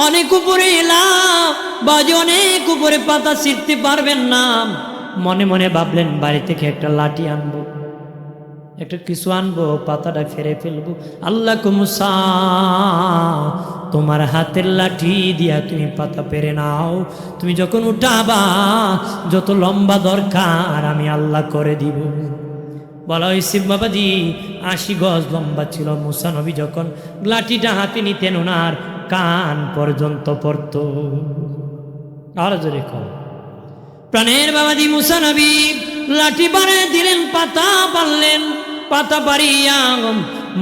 অনেক উপরে এলাম বাজে, অনেক উপরে পাতা ছিঁড়তে পারবেন না। মনে মনে ভাবলেন বাড়ি থেকে একটা লাঠি আনবো, একটা কিছু আনবো, পাতাটা ফেরে ফেলবো। আল্লাহ মুসা তোমার হাতের লাঠি দিয়া তুমি পাতা পেরে নাও, তুমি যখন উঠাবা যত লম্বা দরকার আমি আল্লাহ করে দিব। বলা হয়েছে বাবাজি 80 গজ লম্বা ছিল। মুসা নবী যখন লাঠিটা হাতে নিতেন ওনার কান পর্যন্ত পড়ত। আর জোরে কর, প্রাণের বাবাজি মুসা নবী লাঠি বাড়িয়ে দিলেন, পাতা পারলেন, পাতা পারিয়া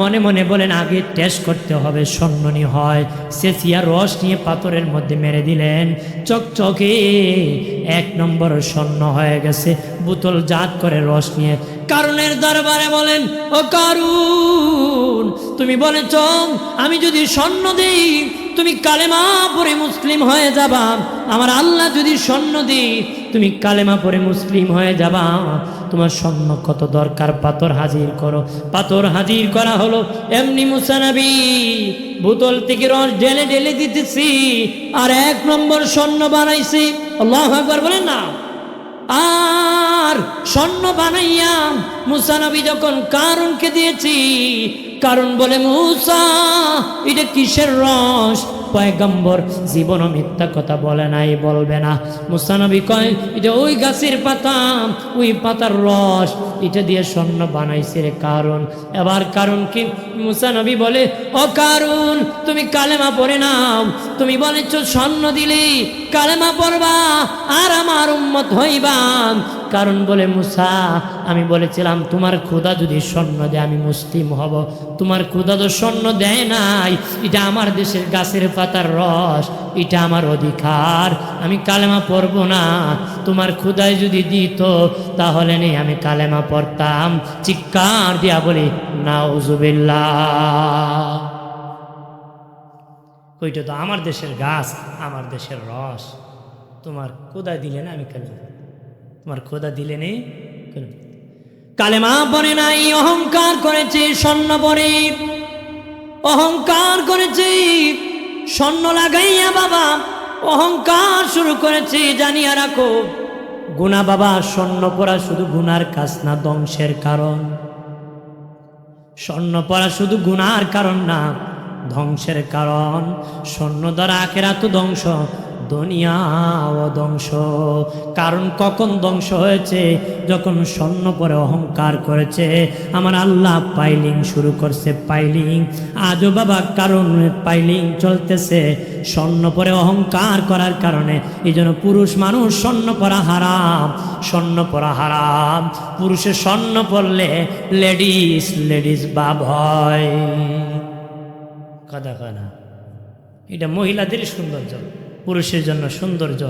মনে মনে বলেন আগে টেস্ট করতে হবে স্বর্ণনি হয়। সেচিয়া রস নিয়ে পাথরের মধ্যে মেরে দিলেন, চকচকে 1 নম্বর স্বর্ণ হয়ে গেছে। বোতল জাত করে রস নিয়ে কারণের দরবারে বলেন, ও কারুন, তুমি বলেছ আমি যদি স্বর্ণ দেই তুমি কালেমা পড়ে মুসলিম হয়ে যাবা, আমার আল্লাহ যদি স্বর্ণ দিই তুমি কালেমা পড়ে মুসলিম হয়ে যাবা, তোমার স্বর্ণ কত দরকার পাথর হাজির করো। পাথর হাজির করা হলো। এমনি মুসা নবী বোতল থেকে রস ঢেলে ঢেলে দিতেছি, আর 1 নম্বর স্বর্ণ বানাইছি। আল্লাহু আকবার বলেন না। আর স্বর্ণ বানাইয়া মুসা নবী যখন কারুনকে দিয়েছি, কারণ বলে, মুসা এটা কিসের রস? পয়গম্বর জীবনও মিথ্যা কথা বলে নাই, বলবে না। মুসা নবী কয় এটা ওই গাছের পাতা, ওই পাতার রস, এটা দিয়ে স্বর্ণ বানাইছে রে কারণ। এবার কারণকে মুসা নবী বলে, ও কারণ তুমি কালেমা পড়ে নাও, তুমি বলেছ স্বর্ণ দিলে কালেমা পড়বা আর আমার উম্মত হইবা, কারণ বলে, মুসা আমি বলেছিলাম তোমার খোদা যদি স্বর্ণ দেয় আমি মুসলিম হব, তোমার খোদা তো স্বর্ণ দেয় নাই, এটা আমার দেশের গাছের পাতার রস, এটা আমার অধিকার, আমি কালেমা পড়ব না। তোমার খোদায় যদি দিত তাহলে নেই আমি কালেমা পড়তাম। চিৎকার দিয়া বলি নাউজুবিল্লাহ। ওইটা তো আমার দেশের গাছ, আমার দেশের রস, তোমার খোদা দিলে না আমি কালেমা, তোমার খোদা দিলে নেই কালেমা পড়ে নাই, অহংকার করেছে, স্বর্ণ পরে অহংকার করেছে, স্বর্ণ লাগাইয়া বাবা অহংকার শুরু করেছে। জানিয়া রাখো গুনাহ বাবা, স্বর্ণ পরা শুধু গুনার কাজ না, ধ্বংসের কারণ। স্বর্ণ পরা শুধু গুনার কারণ না, ধ্বংসের কারণ। স্বর্ণ দ্বারা আখিরাত ধ্বংস, দুনিয়াও ধ্বংস। কারণ কখন ধ্বংস হয়েছে? যখন স্বর্ণ পরে অহংকার করেছে। আমার আল্লাহ পাইলিং শুরু করছে, পাইলিং। আজও বাবা কারণ পাইলিং চলতেছে স্বর্ণ পরে অহংকার করার কারণে। এই জন্য পুরুষ মানুষ স্বর্ণ পরা হারাম, স্বর্ণ পরা হারাম। পুরুষে স্বর্ণ পরলে লেডিস বাব হয়। কথা কয় না, এটা মহিলাদের সৌন্দর্য, পুরুষের জন্য সৌন্দর্য।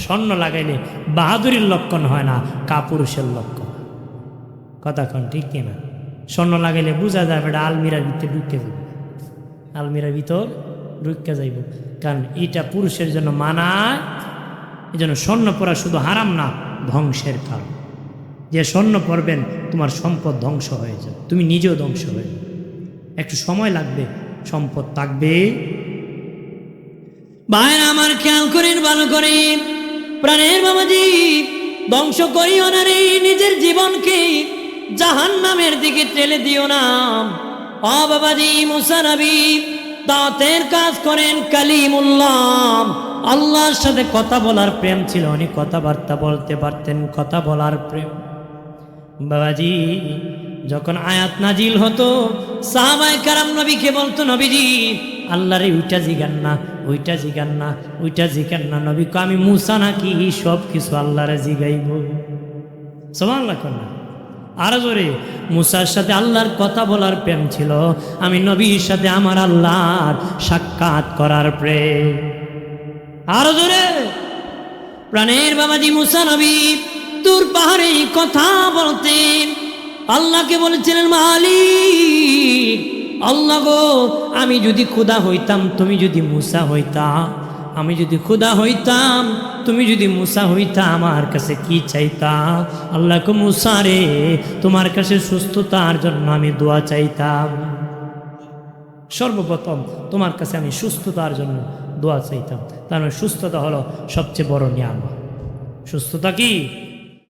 স্বর্ণ লাগাইলে বাহাদুরির লক্ষণ হয় না, কাপুরুষের লক্ষণ। কথা কন ঠিক কিনা? স্বর্ণ লাগাইলে বোঝা যাবে এটা আলমিরার ভিতরে ঢুকে যাবে, আলমিরার ভিতর ঢুকে যাইব। কারণ এটা পুরুষের জন্য মানায়। এই জন্য স্বর্ণ পরা শুধু হারাম না, ধ্বংসের কারণ। যে স্বর্ণ পরবেন তোমার সম্পদ ধ্বংস হয়ে যাবে, তুমি নিজেও ধ্বংস হয়ে যাবে। একটু সময় লাগবে, সম্পদ থাকবে। ভাইরা আমার খেয়াল করেন ভালো করে, প্রাণের বাবাজি ধ্বংস করিও না রে নিজের জীবনকে, জাহান্নামের দিকে ঠেলে দিও না। ও বাবাজি, মুসা নবী দাওয়াতের কাজ করেন, কালিমুল্লাহ, আল্লাহর সাথে কথা বলার প্রেম ছিল, উনি কথাবার্তা বলতে পারতেন, কথা বলার প্রেম। বাবাজি যখন আয়াত নাজিল হতো সাহাবায়ে কেরাম নবীকে বলতো, নবীজি আল্লাহরে ওইটা জিগান না, ওইটা জিগান না, ওইটা জিগান না। নবী কো আমি মুসা নাকি সব কিছু আল্লাহরে জিগাইব? সুবহানাল্লাহ না? আরো জোরে, মুসার সাথে আল্লাহর কথা বলার প্রেম ছিল, আমি নবীর সাথে আমার আল্লাহর সাক্ষাৎ করার প্রেম। আরো জোরে, প্রাণের বাবাজি মুসা নবী দূর পাহাড়ে কথা বলতেন, আল্লাহকে বলেছিলেন মালিক আল্লাহ গো, আমি যদি খোদা হইতাম, তুমি যদি মুসা হইতা, আমি যদি খোদা হইতাম, তুমি যদি মুসা হইতা, আমার কাছে কি চাইতা? আল্লাহ কো মুসা রে, তোমার কাছে সুস্থতার জন্য আমি দোয়া চাইতাম। সর্বপ্রথম তোমার কাছে আমি সুস্থতার জন্য দোয়া চাইতাম। তার মানে সুস্থতা হলো সবচেয়ে বড় নিয়ামত। সুস্থতা কি?